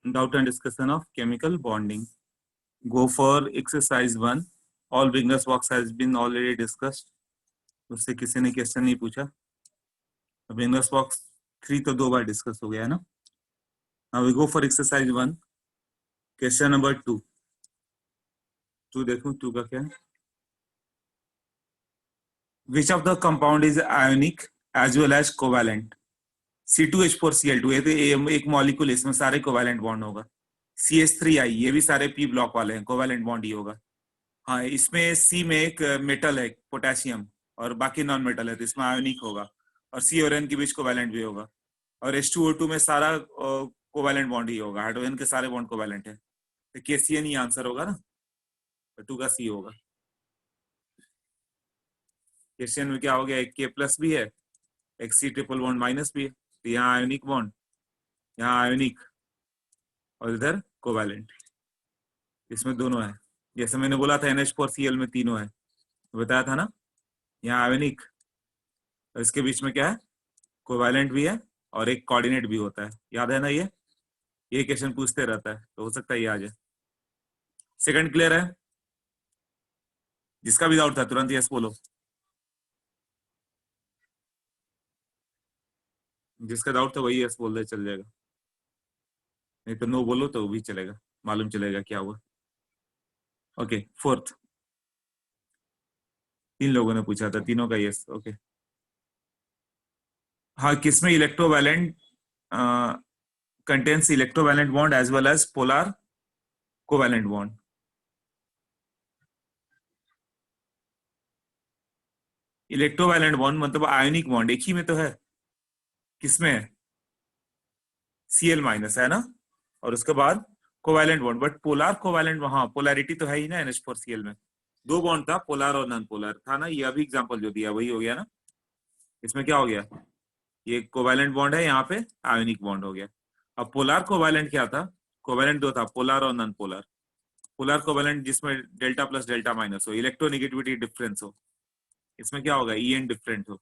Doubt and discussion of chemical bonding. Go for exercise 1. All beginners box has been already discussed. उससे किसी ने question नहीं पूछा. beginners box 3 तो 2 बार discuss हो गया है ना. Now we go for exercise 1. Question number 2. 2 देखो 2 का क्या है. Which of the compound is ionic as well as covalent? C2H4Cl2 ये तो एक मॉलिक्यूल, इसमें सारे कोवैलेंट बॉन्ड होगा. CH3I ये भी सारे p ब्लॉक वाले हैं, कोवैलेंट बॉन्ड ही होगा. हाँ, इसमें C में एक मेटल है पोटेशियम और बाकी नॉन मेटल है, तो इसमें आयोनिक होगा. और C और N के बीच कोवैलेंट भी होगा. और H2O2 में सारा कोवैलेंट बॉन्ड ही होगा, हाइड्रोजन के सारे बॉन्ड कोवैलेंट है, तो KCN ही आंसर होगा ना. 2 का C होगा. KCN में क्या हो गया, एक K प्लस भी है, एक C ट्रिपल बॉन्ड माइनस भी है, तो यहाँ आयोनिक बॉन्ड, यहाँ आयोनिक और इधर कोवैलेंट. इसमें दोनों है. जैसे मैंने बोला था NH4Cl में तीनों है, बताया था ना. यहाँ आयोनिक और इसके बीच में क्या है, कोवैलेंट भी है और एक कोऑर्डिनेट भी होता है. याद है ना, ये क्वेश्चन पूछते रहता है, तो हो सकता है ये आ जाए. सेकंड क्लियर है? जिसका भी डाउट था तुरंत यस बोलो. जिसका डाउट था वही यस बोल दे, चल जाएगा. नहीं तो नो बोलो तो भी चलेगा, मालूम चलेगा क्या हुआ. Okay, fourth. 3 लोगों ने पूछा था, तीनों का यस. ओके. हाँ, किसमें electrovalent contains electrovalent bond as well as polar covalent bond. Electrovalent bond मतलब आयोनिक बॉन्ड एक ही में तो है. किसमें है? Cl माइनस है ना, और उसके बाद covalent bond. But polar covalent, हाँ पोलैरिटी तो है ही ना NH4Cl में. 2 बॉन्ड था, पोलर और नॉन पोलर था ना. ये अभी एग्जांपल जो दिया वही हो गया ना. इसमें क्या हो गया, ये कोवैलेंट बॉन्ड है, यहाँ पे आयोनिक बॉन्ड हो गया. अब पोलर कोवैलेंट क्या था, कोवैलेंट 2 था, पोलर और नॉन पोलर. पोलर कोवैलेंट जिसमें डेल्टा प्लस डेल्टा माइनस हो, इलेक्ट्रोनेगेटिविटी डिफरेंस हो. इसमें क्या होगा, En डिफरेंट हो.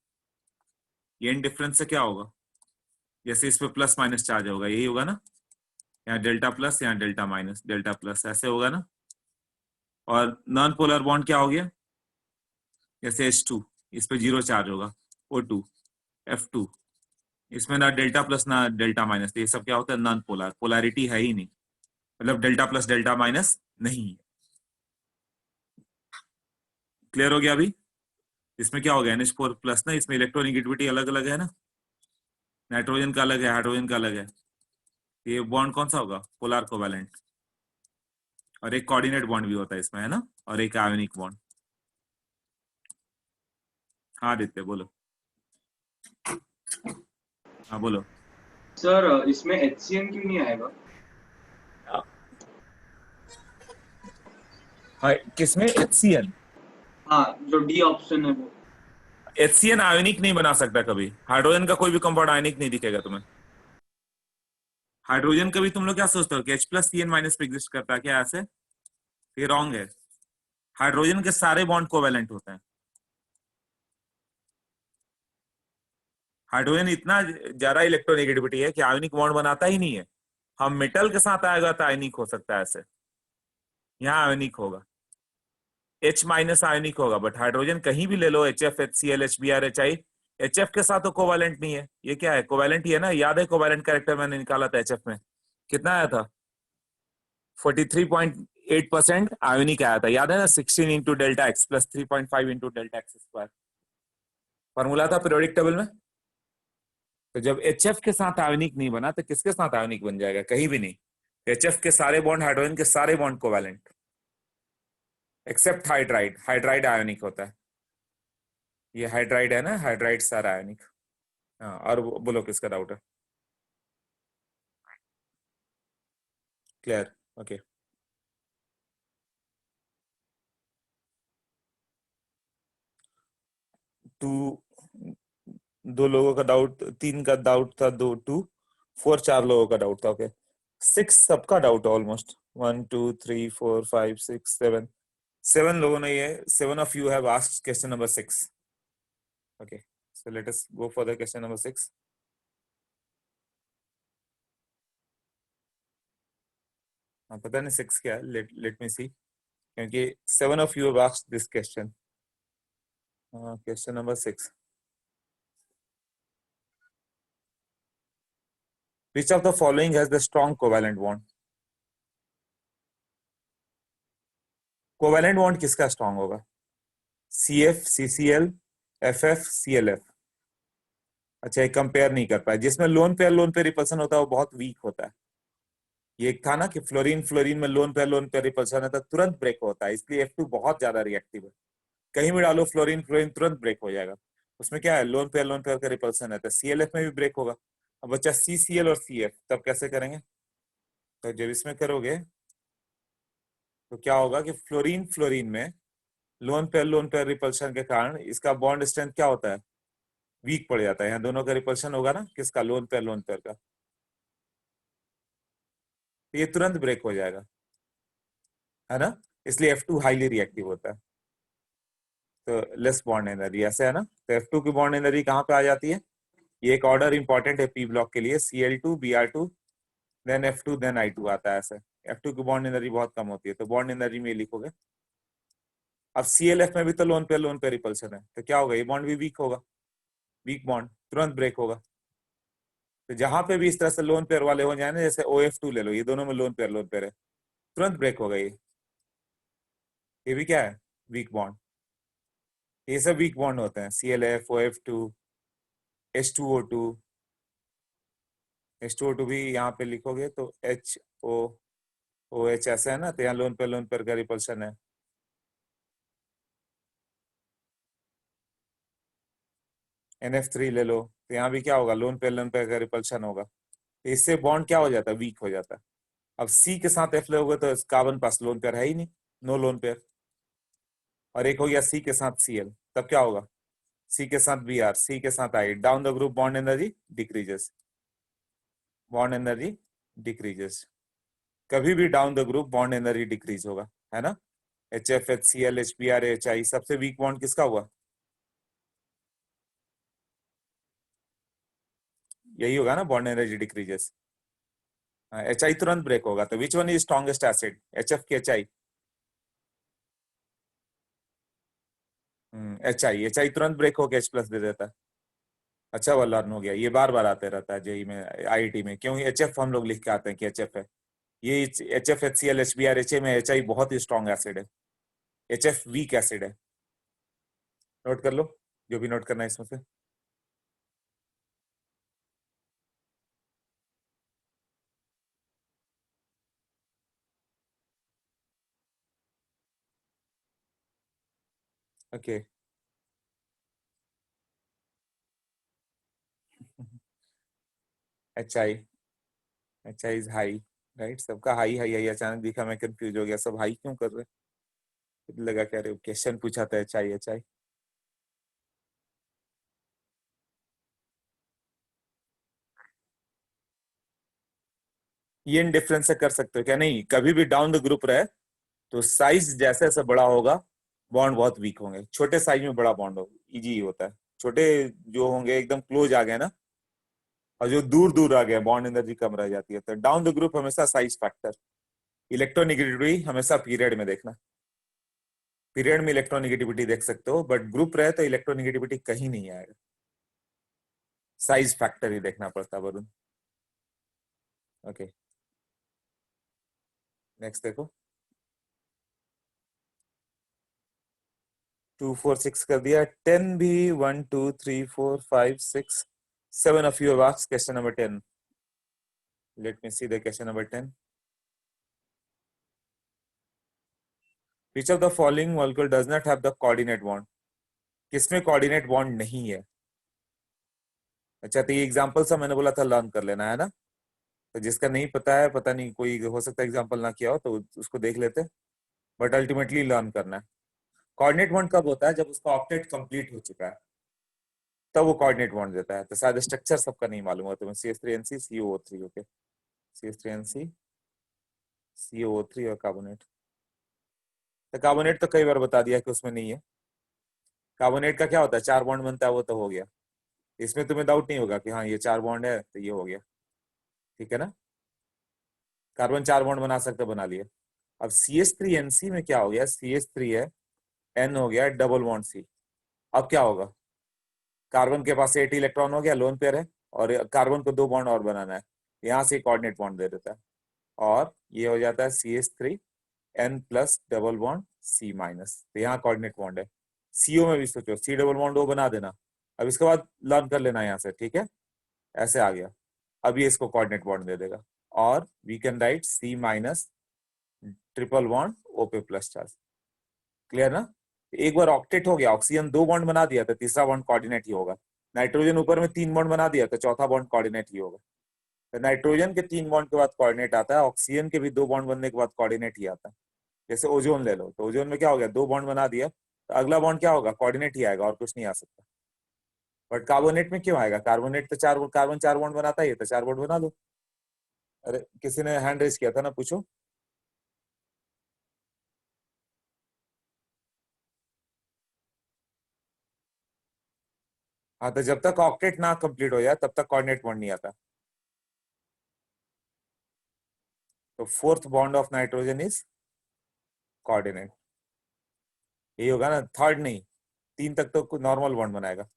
En डिफरेंस से क्या होगा, जैसे इस पे प्लस माइनस चार्ज होगा, यही होगा ना. यहाँ डेल्टा प्लस, यहाँ डेल्टा माइनस, डेल्टा प्लस, ऐसे होगा ना. और नॉन पोलर बॉन्ड क्या हो गया, जैसे H2 इस पे 0 चार्ज होगा, O2 F2 इसमें ना डेल्टा प्लस ना डेल्टा माइनस, ये सब क्या होता है, नॉन पोलर. पोलैरिटी है ही नहीं, मतलब डेल्टा प्लस डेल्टा माइनस नहीं है. क्लियर हो गया अभी. इसमें क्या हो गया, NH4 प्लस ना, इसमें इलेक्ट्रोनेगेटिविटी अलग अलग है ना. नाइट्रोजन का अलग है, हाइड्रोजन का अलग है. ये बॉन्ड कौन सा होगा, पोलर कोवैलेंट. और एक कोऑर्डिनेट बॉन्ड भी होता है इसमें, है ना, और एक आयोनिक बॉन्ड. हाँ आदित्य बोलो. हाँ बोलो. सर इसमें HCN क्यों नहीं आएगा? हाँ, किसमें HCN? हाँ, जो डी ऑप्शन है वो. HCN आयोनिक नहीं बना सकता कभी. हाइड्रोजन का कोई भी कंपाउंड आयोनिक नहीं दिखेगा तुम्हें. हाइड्रोजन का भी तुम लोग क्या सोचते हो कि H प्लस CN माइनस पे एग्जिस्ट करता है क्या, ऐसे? ये रॉन्ग है. हाइड्रोजन के सारे बॉन्ड कोवैलेंट होते हैं. हाइड्रोजन इतना ज्यादा इलेक्ट्रोनेगेटिविटी है कि आयोनिक बॉन्ड बनाता ही नहीं है. हम मेटल के साथ आएगा तो आयोनिक हो सकता है ऐसे, यहाँ आयोनिक होगा. H माइनस आयोनिक होगा, बट हाइड्रोजन कहीं भी ले लो, HF HCl HBr HI, HF के साथ तो कोवैलेंट नहीं है. ये क्या है, कोवैलेंट ही है ना. याद है कोवैलेंट कैरेक्टर मैंने निकाला था HF में, कितना आया था, 43.8% आयोनिक आया था. याद है ना, 16 into delta x plus 3.5 into delta x square formula था पीरियोडिक टेबल में. तो जब HF के साथ आयोनिक नहीं बना तो किसके साथ आयोनिक बन जाएगा, कहीं भी नहीं. HF के सारे बॉन्ड, हाइड्रोजन के सारे bond covalent, except hydride. Hydride ionic होता है. ये हाइड्राइड है ना, हाइड्राइड सारा आयोनिक. हाँ, और बोलो किसका डाउट है. क्लियर. ओके. टू, 2 लोगों का डाउट, 3 का डाउट था, 2 2 4 4 लोगों का डाउट था. ओके. 6 सबका डाउट ऑलमोस्ट. 1 2 3 4 5 6 7 7 लोगों ने ये 7 of you have asked question number 6. Okay, so let us go for the question number 6. पता नहीं 6 क्या है, लेट मी सी, क्योंकि 7 of you have asked this question. Question number 6, which of the following has the strong covalent bond? Covalent bond किसका strong होगा? CF CCl FF CLF। अच्छा, ये compare नहीं कर पाए, जिसमें लोन पेयर रिपल्सन होता है वो बहुत वीक होता है। ये एक था ना कि फ्लोरीन फ्लोरीन में लोन पेयर रिपल्सन है तो तुरंत ब्रेक होता है, इसलिए F2 बहुत ज्यादा रिएक्टिव है। कहीं भी डालो फ्लोरीन फ्लोरीन तुरंत ब्रेक हो जाएगा। उसमें क्या है, लोन पेयर का रिपल्सन है, तो CLF में भी ब्रेक होगा। अब बच्चा CCl और CF, तब कैसे करेंगे? तो जब इसमें करोगे तो क्या होगा कि फ्लोरीन फ्लोरीन में लोन पेयर रिपल्शन के कारण इसका बॉन्ड स्ट्रेंथ क्या होता है, वीक पड़ जाता है। यहाँ दोनों का रिपल्शन होगा ना, किसका, लोन पेयर का, तो ये तुरंत ब्रेक हो जाएगा, है ना। इसलिए F2 हाईली रिएक्टिव होता है। तो लेस बॉन्ड एनर्जी, ऐसे है ना। तो F2 की बॉन्ड एनर्जी कहाँ पे आ जाती है? ये एक ऑर्डर इंपॉर्टेंट है पी ब्लॉक के लिए, Cl2 Br2 then F2 then I2 आता है ऐसे। F2 की बॉन्ड एनर्जी बहुत कम होती है, तो बॉन्ड एनर्जी में लिखोगे। अब CLF में भी तो लोन पेयर रिपल्सन है, तो क्या होगा, ये बॉन्ड भी वीक होगा, वीक बॉन्ड तुरंत ब्रेक होगा। तो जहां पे भी इस तरह से लोन पेयर वाले हो जाए ना, जैसे OF2 ले लो, ये दोनों में लोन पेयर है, तुरंत ब्रेक होगा ये भी क्या है, वीक बॉन्ड। ये सब वीक बॉन्ड होते हैं, CLF OF2 H2O2। H2O2 भी यहाँ पे लिखोगे तो HOOH ऐसे है ना, तो यहाँ लोन पेयर का रिपल्शन है। NF3 ले लो, तो यहाँ भी क्या होगा, लोन पेयर का रिपल्शन होगा, तो इससे बॉन्ड क्या हो जाता है, वीक हो जाता है। अब C के साथ F लोगे तो कार्बन पास लोन पेयर है ही नहीं, नो लोन पेयर। और एक हो गया C के साथ Cl, तब क्या होगा, C के साथ Br, C के साथ I, down the group bond energy decreases, bond energy decreases. कभी भी down the group bond energy decrease होगा, है ना। HF HCl HBr HI, सबसे वीक बॉन्ड किसका हुआ, यही होगा ना, बॉन्ड एनर्जी डिक्रीजेस। HI तुरंत ब्रेक होगा, तो which one is strongest acid, HF की HI? HI तुरंत ब्रेक होकर H+ दे देता है। अच्छा वाला लर्न हो गया, ये बार बार आते रहता है जेई में IIT में, क्योंकि HF हम लोग लिख के आते हैं कि HF है। ये HF HCl HBr HA में HI बहुत ही स्ट्रॉन्ग एसिड है, HF वीक एसिड है। नोट कर लो जो भी नोट करना है इसमें से। Okay HI is high, right, सबका हाई हाई हाई, अचानक दिखा मैं कंफ्यूज हो गया, सब हाई क्यों कर रहे, लगा क्या रे क्वेश्चन पूछा था HI। ये इन डिफरेंस से कर सकते हो क्या, नहीं, कभी भी डाउन द ग्रुप रहे तो साइज जैसे जैसे बड़ा होगा बॉन्ड बहुत वीक होंगे, छोटे साइज में बड़ा बॉन्ड हो इजी होता है, छोटे जो होंगे एकदम क्लोज आ गए ना, और जो दूर दूर आ गए बॉन्ड एनर्जी कम रह जाती है। तो डाउन द ग्रुप हमेशा साइज फैक्टर, इलेक्ट्रोनिगेटिविटी हमेशा पीरियड में देखना, पीरियड में इलेक्ट्रोनिगेटिविटी देख सकते हो, बट ग्रुप रहे तो इलेक्ट्रोनिगेटिविटी कहीं नहीं आएगा, साइज फैक्टर ही देखना पड़ता है वरुण। ओके नेक्स्ट देखो, 2 4 6 कर दिया, 10 भी, 1 2 3 4 5 6 7 of you have asked question number 10. Let me see the question number 10. Which of the following molecule does not have the coordinate bond? किसमें कोऑर्डिनेट बॉन्ड नहीं है? अच्छा, तो ये एग्जांपल सा मैंने बोला था लर्न कर लेना, है ना। तो जिसका नहीं पता है, पता नहीं कोई हो सकता है एग्जांपल ना किया हो, तो उसको देख लेते, बट अल्टीमेटली लर्न करना है। कोऑर्डिनेट बॉन्ड कब होता है, जब उसका ऑक्टेट कंप्लीट हो चुका है, तब वो कोऑर्डिनेट बॉन्ड देता है। तो शायद स्ट्रक्चर सबका नहीं मालूम हो तुम्हें, CH3NC COO3, okay, CH3NC COO3 और कार्बोनेट। तो कार्बोनेट तो कई बार बता दिया कि उसमें नहीं है। कार्बोनेट का क्या होता है, 4 बॉन्ड बनता है, वो तो हो गया, इसमें तुम्हें डाउट नहीं होगा कि हाँ ये 4 बॉन्ड है तो ये हो गया, ठीक है ना। कार्बन 4 बॉन्ड बना सकते, बना लिए। अब CH3NC में क्या हो गया, CH3 है, N हो गया डबल बॉन्ड C। अब क्या होगा, कार्बन के पास 8 इलेक्ट्रॉन हो गया, लोन पेयर है, और कार्बन को 2 बॉन्ड और बनाना है, यहां से कोऑर्डिनेट बॉन्ड दे देता है, और ये हो जाता है CH3N plus double bond C minus. तो यहाँ कोऑर्डिनेट बॉन्ड है। CO में भी सोचो, C डबल बॉन्ड O बना देना। अब इसके बाद लर्न कर लेना यहाँ से, ठीक है, ऐसे आ गया। अब ये इसको कोऑर्डिनेट बॉन्ड दे देगा, और we can write C minus triple bond O पे प्लस चार्ज। क्लियर ना? एक बार ऑक्टेट हो गया, ऑक्सीजन 2 बॉन्ड बना दिया तो तीसरा बॉन्ड कोऑर्डिनेट ही होगा। नाइट्रोजन ऊपर में 3 बॉन्ड बना दिया तो चौथा बॉन्ड कोऑर्डिनेट ही होगा। तो नाइट्रोजन के 3 बॉन्ड के बाद कोऑर्डिनेट आता है, ऑक्सीजन के भी 2 बॉन्ड बनने के बाद कोऑर्डिनेट ही आता है। जैसे ओजोन ले लो, तो ओजोन में क्या हो गया, 2 बॉन्ड बना दिया, तो अगला बॉन्ड क्या होगा, कोऑर्डिनेट ही आएगा, और कुछ नहीं आ सकता। बट कार्बोनेट में क्यों आएगा, कार्बोनेट तो कार्बन 4 बॉन्ड बनाता है, तो 4 बॉन्ड बना दो। अरे किसी ने हैंड रेज किया था ना, पूछो। हाँ, तो जब तक ऑक्टेट ना कंप्लीट हो जाए तब तक कोऑर्डिनेट बॉन्ड नहीं आता। तो fourth bond of nitrogen is coordinate. यही होगा ना, थर्ड नहीं, 3 तक तो नॉर्मल बॉन्ड बनाएगा।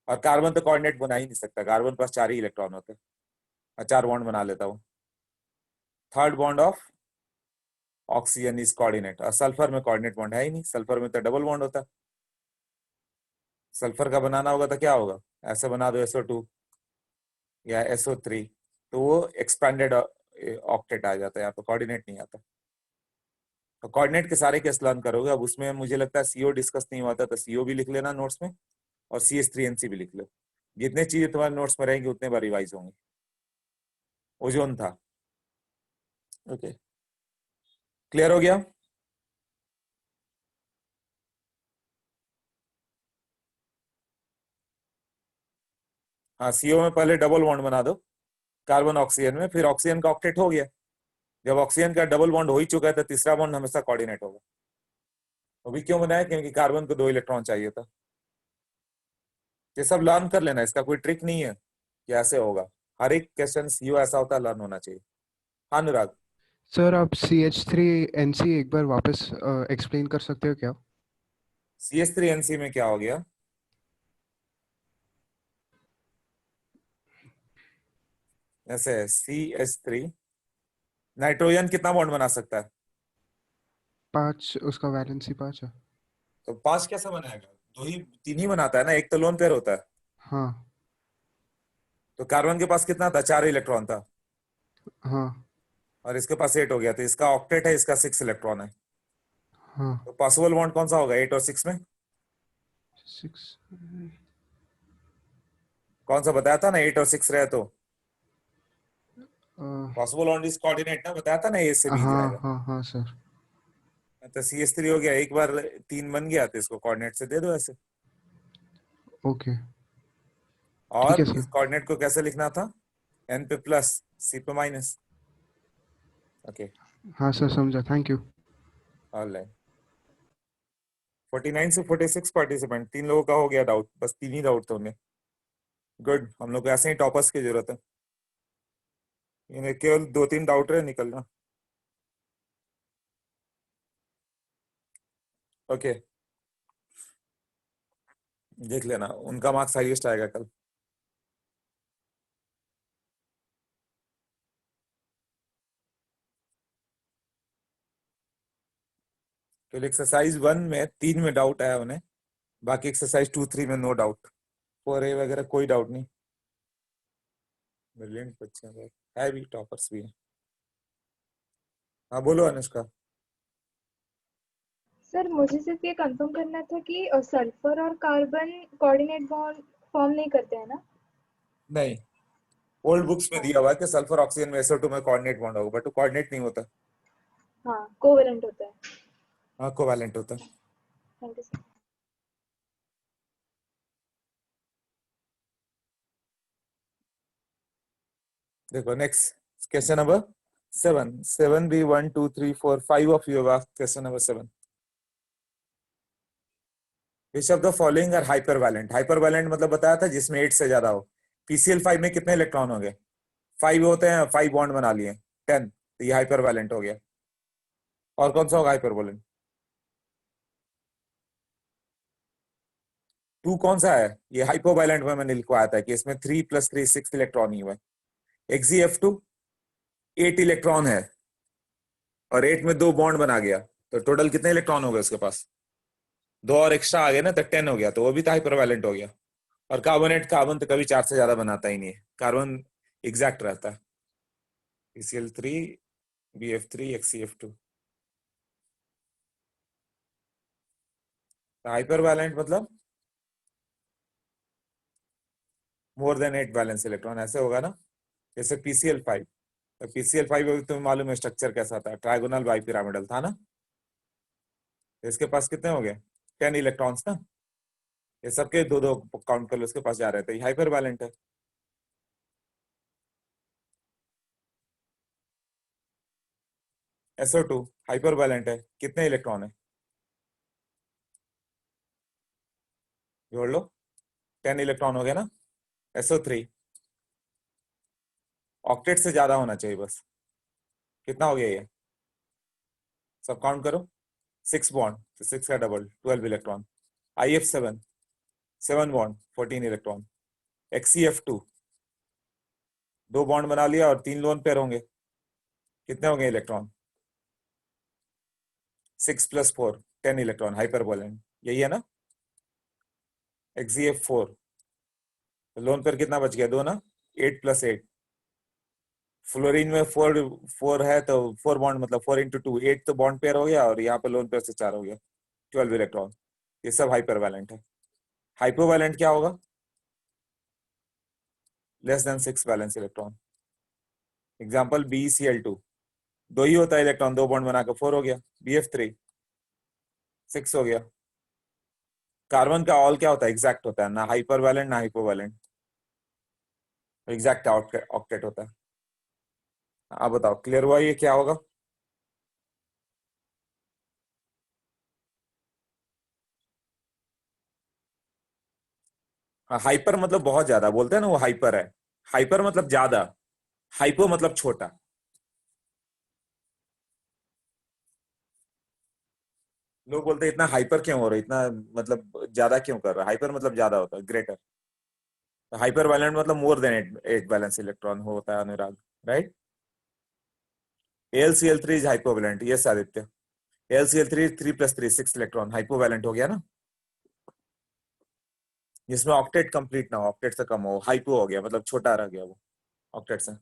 और कार्बन तो कोऑर्डिनेट बना ही नहीं सकता, कार्बन पास 4 ही इलेक्ट्रॉन होते हैं, 4 बॉन्ड बना लेता हूँ। Third bond of oxygen is coordinate, और सल्फर में कोऑर्डिनेट बॉन्ड है ही नहीं, सल्फर में तो डबल बॉन्ड होता है। सल्फर का बनाना होगा तो क्या होगा, ऐसे बना दो SO2 या SO3, तो वो एक्सपेंडेड ऑक्टेट आ जाता है, यहाँ पे कोऑर्डिनेट नहीं आता। तो कोऑर्डिनेट के सारे केस लर्न करोगे। अब उसमें मुझे लगता है CO डिस्कस नहीं हुआ था, तो CO भी लिख लेना नोट्स में, और CH3NC भी लिख लो। जितने चीजें तुम्हारे नोट्स में रहेंगी उतने बार रिवाइज होंगी। ओजोन था, ओके, क्लियर हो गया? हाँ, CO में पहले डबल बॉन्ड बना दो कार्बन ऑक्सीजन में, फिर ऑक्सीजन का ऑक्टेट हो गया। जब ऑक्सीजन का डबल बॉन्ड हो ही चुका है तो तीसरा बॉन्ड हमेशा कोऑर्डिनेट होगा। अभी क्यों बनाया, क्योंकि कार्बन को 2 इलेक्ट्रॉन चाहिए था। ये सब लर्न कर लेना, इसका कोई ट्रिक नहीं है कि ऐसे होगा। हर एक क्वेश्चन CO ऐसा होता है, लर्न होना चाहिए। हाँ अनुराग। सर आप CH3NC एक बार वापस एक्सप्लेन कर सकते हो क्या? CH3NC में क्या हो गया, जैसे CH3, नाइट्रोजन कितना बॉन्ड बना सकता है, 5, उसका वैलेंसी 5 है। तो 5 कैसे बनाएगा, 3 ही बनाता है ना, एक तो लोन पेयर होता है। हाँ तो कार्बन के पास कितना था, 4 इलेक्ट्रॉन था, हाँ और इसके पास 8 हो गया, तो इसका ऑक्टेट है, इसका 6 इलेक्ट्रॉन है। हाँ। तो पॉसिबल बॉन्ड कौन सा होगा 8 और 6 में, 6। कौन सा बताया था ना, 8 और 6 रहे तो पॉसिबल बॉन्ड इज कोऑर्डिनेट ना, बताया था ना, ए से बी हाँ जाएगा। हाँ हाँ सर। तो CH3 हो गया, एक बार 3 बन गया तो इसको कोऑर्डिनेट से दे दो ऐसे। ओके ठीक और है इस सर। कोऑर्डिनेट को कैसे लिखना था, N पे प्लस C पे माइनस। ओके, हाँ सर समझा, थैंक यू। ऑलराइट। 49 से 46 पार्टिसिपेंट, 3 लोगों का हो गया डाउट, बस 3 ही डाउट थे उन्हें। गुड, हम लोग को ऐसे ही टॉपर्स की जरूरत है। इन्हें केवल 2-3 डाउट रहे, निकलना। ओके, देख लेना, उनका मार्क्स हाईएस्ट आएगा कल। तो एक्सरसाइज 1 में 3 में डाउट आया उन्हें, बाकी एक्सरसाइज 2-3 में नो डाउट, 4A वगैरह कोई डाउट नहीं। ब्रिलियंट बच्चे हैं, है भी, टॉपर्स भी हैं। हाँ बोलो अनुष्का। सर मुझे सिर्फ ये कंफर्म करना था कि सल्फर और कार्बन कोऑर्डिनेट बॉन्ड फॉर्म नहीं करते हैं ना? नहीं, ओल्ड बुक्स में हाँ दिया हुआ है कि सल्फर ऑक्सीजन में SO2 में कोऑर्डिनेट बॉन्ड होगा, बट वो कोऑर्डिनेट नहीं होता। हाँ कोवेलेंट होता है। हाँ, कोवैलेंट होता है। Thank you sir. देखो नेक्स्ट, क्वेश्चन नंबर 7 भी 1 2 3 4 5 of you have question number 7। Which of the following are hypervalent, hypervalent मतलब बताया था जिसमें 8 से ज्यादा हो। PCl5 में कितने इलेक्ट्रॉन होंगे, 5 होते हैं, 5 बॉन्ड बना लिए, 10। तो ये हाइपरवैलेंट हो गया। और कौन सा होगा हाइपरवैलेंट? 2 कौन सा है? ये हाइपोवैलेंट में मैंने लिखवाया था कि इसमें 3 + 3 6 इलेक्ट्रॉन ही हुआ है। XeF2 8 इलेक्ट्रॉन है और 8 में 2 बॉन्ड बना गया, तो टोटल कितने इलेक्ट्रॉन हो गए उसके पास? 2 और एक्स्ट्रा आ गए ना, तो 10 हो गया, तो वो भी तो हाइपरवैलेंट हो गया। और कार्बन तो कभी 4 से ज्यादा बनाता ही नहीं है, कार्बन एग्जैक्ट रहता है। PCl3 BF3 XeF2। हाइपरवैलेंट मतलब मोर देन 8 वैलेंस इलेक्ट्रॉन, ऐसे होगा ना। जैसे PCl5, तो PCl5 अभी तुम्हें मालूम है स्ट्रक्चर कैसा था, ट्राइगोनल बाइपिरामिडल था ना। तो इसके पास कितने हो गए? 10 इलेक्ट्रॉन्स ना। ये सबके 2-2 काउंट कर लो, उसके पास जा रहे थे, ये हाइपरवैलेंट है। SO2 हाइपरवैलेंट है, कितने इलेक्ट्रॉन है? जोड़ लो, 10 इलेक्ट्रॉन हो गया ना। SO3 ऑक्टेट से ज्यादा होना चाहिए बस। कितना हो गया ये? सब काउंट करो। 6 बॉन्ड, तो 6 का double 12 electron. IF7 7 bond 14 electron. XeF2 2 bond बना लिया और 3 लोन पेयर होंगे, कितने होंगे इलेक्ट्रॉन? 6 + 4 10 इलेक्ट्रॉन, हाइपरवैलेंट यही है ना। XeF4 लोन पेयर कितना बच गया? 2 ना, 8 + 8। फ्लोरीन में 4 है तो 4 बॉन्ड मतलब 4 × 2 8 तो बॉन्ड पेयर हो गया, और यहाँ पे लोन पेयर से 4 हो गया, 12 इलेक्ट्रॉन। ये सब हाइपरवैलेंट है। हाइपोवैलेंट क्या होगा? Less than 6 valence electron. Example BeCl2 2 ही होता है इलेक्ट्रॉन, 2 बॉन्ड बनाकर 4 हो गया। BF3 6 हो गया। कार्बन का ऑल क्या होता है? एग्जैक्ट होता है, ना हाइपरवैलेंट ना हाइपोवैलेंट, एग्जैक्ट ऑक्टेट होता है। आप बताओ क्लियर हुआ ये क्या होगा? हाइपर मतलब बहुत ज्यादा, बोलते हैं ना वो हाइपर है। हाइपर मतलब ज्यादा, हाइपो मतलब छोटा। लोग बोलते हैं इतना हाइपर क्यों हो रहा है, इतना मतलब ज्यादा क्यों कर रहा है। हाइपर मतलब ज्यादा होता है, ग्रेटर। हाइपर वैलेंट मतलब मोर देन 8 वैलेंस इलेक्ट्रॉन होता है, Anurag, right. AlCl3 is hypovalent, yes Aditya. AlCl3 3 + 3 6 electron, hypovalent हो गया ना। जिसमें ऑक्टेट कंप्लीट ना हो, ऑक्टेट से कम हो, हाइपो हो गया, मतलब छोटा रह गया वो ऑक्टेट से।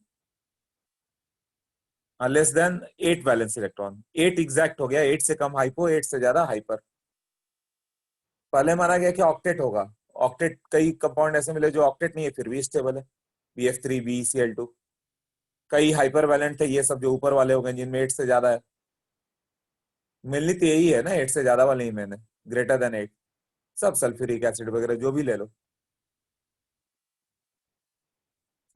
हाँ, less than 8 valence electron, 8 exact हो गया, 8 से कम हाइपो, 8 से ज्यादा हाइपर। पहले माना गया कि ऑक्टेट होगा। ऑक्टेट कई कंपाउंड ऐसे मिले जो ऑक्टेट नहीं है फिर भी स्टेबल है, BF3 BeCl2। कई हाइपर वैलेंट थे, ये सब जो ऊपर वाले हो गए जिनमें 8 से ज्यादा है। मिलनी तो यही है ना, 8 से ज्यादा वाले ही मैंने, ग्रेटर देन 8। सब सल्फ्यूरिक एसिड वगैरह जो भी ले लो,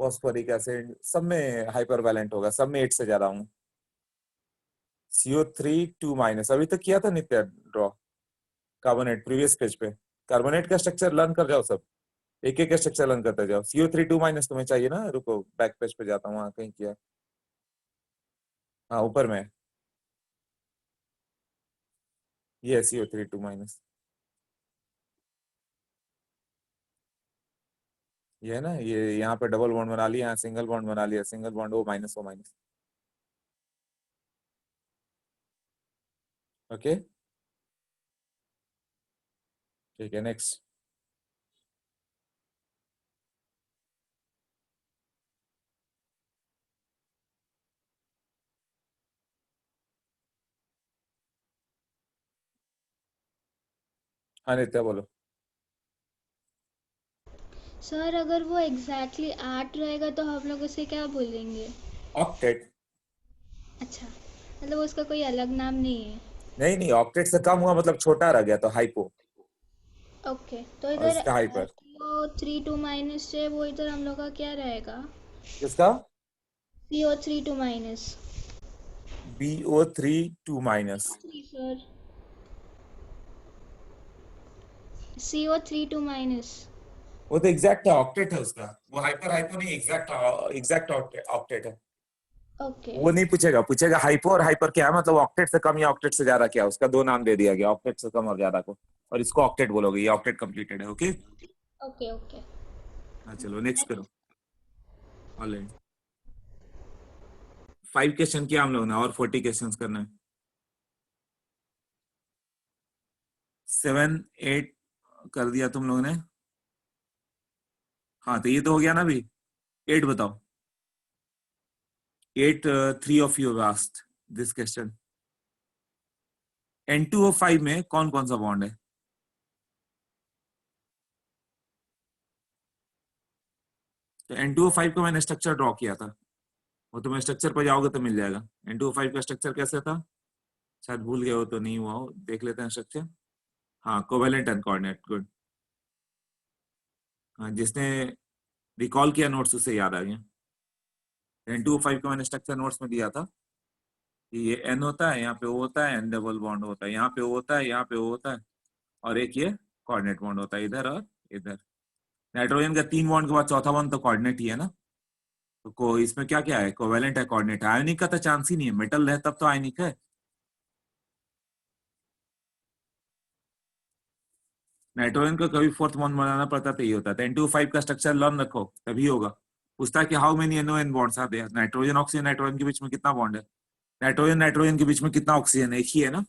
फॉस्फोरिक एसिड, सब में हाइपर वैलेंट होगा, सब में 8 से ज्यादा होंगे। CO3 2- अभी तक किया था नित्य ड्रॉ, कार्बोनेट प्रीवियस पेज पे। कार्बोनेट का स्ट्रक्चर लर्न कर जाओ सब, एक एक स्ट्रक्चर लर्न करते जाओ। CO3 2- तुम्हें चाहिए ना, रुको बैक पेज पे जाता हूँ, वहां कहीं किया। हाँ ऊपर में ये CO3 2-। ये है ना, ये यहाँ पे डबल बॉन्ड बना लिया, यहाँ सिंगल बॉन्ड बना लिया, सिंगल बॉन्ड O-O-। ओके ठीक है, नेक्स्ट। हाँ नित्या बोलो। सर अगर वो एग्जैक्टली 8 रहेगा तो हम लोग उसे क्या बोलेंगे? ऑक्टेट। अच्छा, मतलब उसका कोई अलग नाम नहीं है। नहीं नहीं, ऑक्टेट से कम हुआ मतलब छोटा रह गया तो हाइपो, ओके, तो और इधर इसका हाइपर। CO3 2- है, वो इधर हम लोग का क्या रहेगा? किसका? CO3 2-। BO3 2-। Sir CO3 2-। वो तो एग्जैक्ट ऑक्टेट है उसका, वो हाइपर हाइपो नहीं, एग्जैक्ट एग्जैक्ट ऑक्टेट है। ओके वो नहीं पूछेगा, पूछेगा हाइपो और हाइपर क्या है, मतलब ऑक्टेट से कम या ऑक्टेट से ज्यादा क्या है, उसका दो नाम दे दिया गया, ऑक्टेट से कम और ज्यादा को, और इसको ऑक्टेट बोलोगे, ये ऑक्टेट कंप्लीटेड है। ओके ओके ओके हाँ चलो नेक्स्ट करो। ऑलराइट 5 क्वेश्चन किया हम लोग ने और 40 क्वेश्चन करना है। 7 8 कर दिया तुम लोगों ने। हाँ तो ये तो हो गया ना अभी। 8 बताओ। 8 3 of you have asked this question. N2O5 में कौन कौन सा बॉन्ड है? तो N2O5 का मैंने स्ट्रक्चर ड्रॉ किया था, वो तुम्हें स्ट्रक्चर पर जाओगे तो मिल जाएगा। N2O5 का स्ट्रक्चर कैसे था, शायद भूल गए हो तो नहीं हुआ हो, देख लेते हैं स्ट्रक्चर। हाँ कोवेलेंट एंड कोऑर्डिनेट, गुड। हाँ जिसने रिकॉल किया नोट्स उसे याद आ गया। N2O5 का मैंने स्ट्रक्चर नोट्स में दिया था कि ये N होता है, यहाँ पे O होता है, N डबल बॉन्ड होता है, यहाँ पे O होता है, यहाँ पे O होता है, और एक ये कोऑर्डिनेट बॉन्ड होता है इधर और इधर। नाइट्रोजन का 3 बॉन्ड के बाद चौथा बॉन्ड तो कोऑर्डिनेट ही है ना। तो इसमें क्या क्या है, कोवेलेंट है, कोऑर्डिनेट है। आयनिक का तो चांस ही नहीं है, मेटल है तब तो आयनिक है। नाइट्रोजन को कभी फोर्थ बॉन्ड बनाना पड़ता तो ये होता है। N2O5 का स्ट्रक्चर लर्न रखो तभी होगा। पूछता है कि how many NO bonds are there, nitrogen oxygen nitrogen के बीच में कितना बॉन्ड है, नाइट्रोजन नाइट्रोजन के बीच में कितना ऑक्सीजन है, एक ही है ना।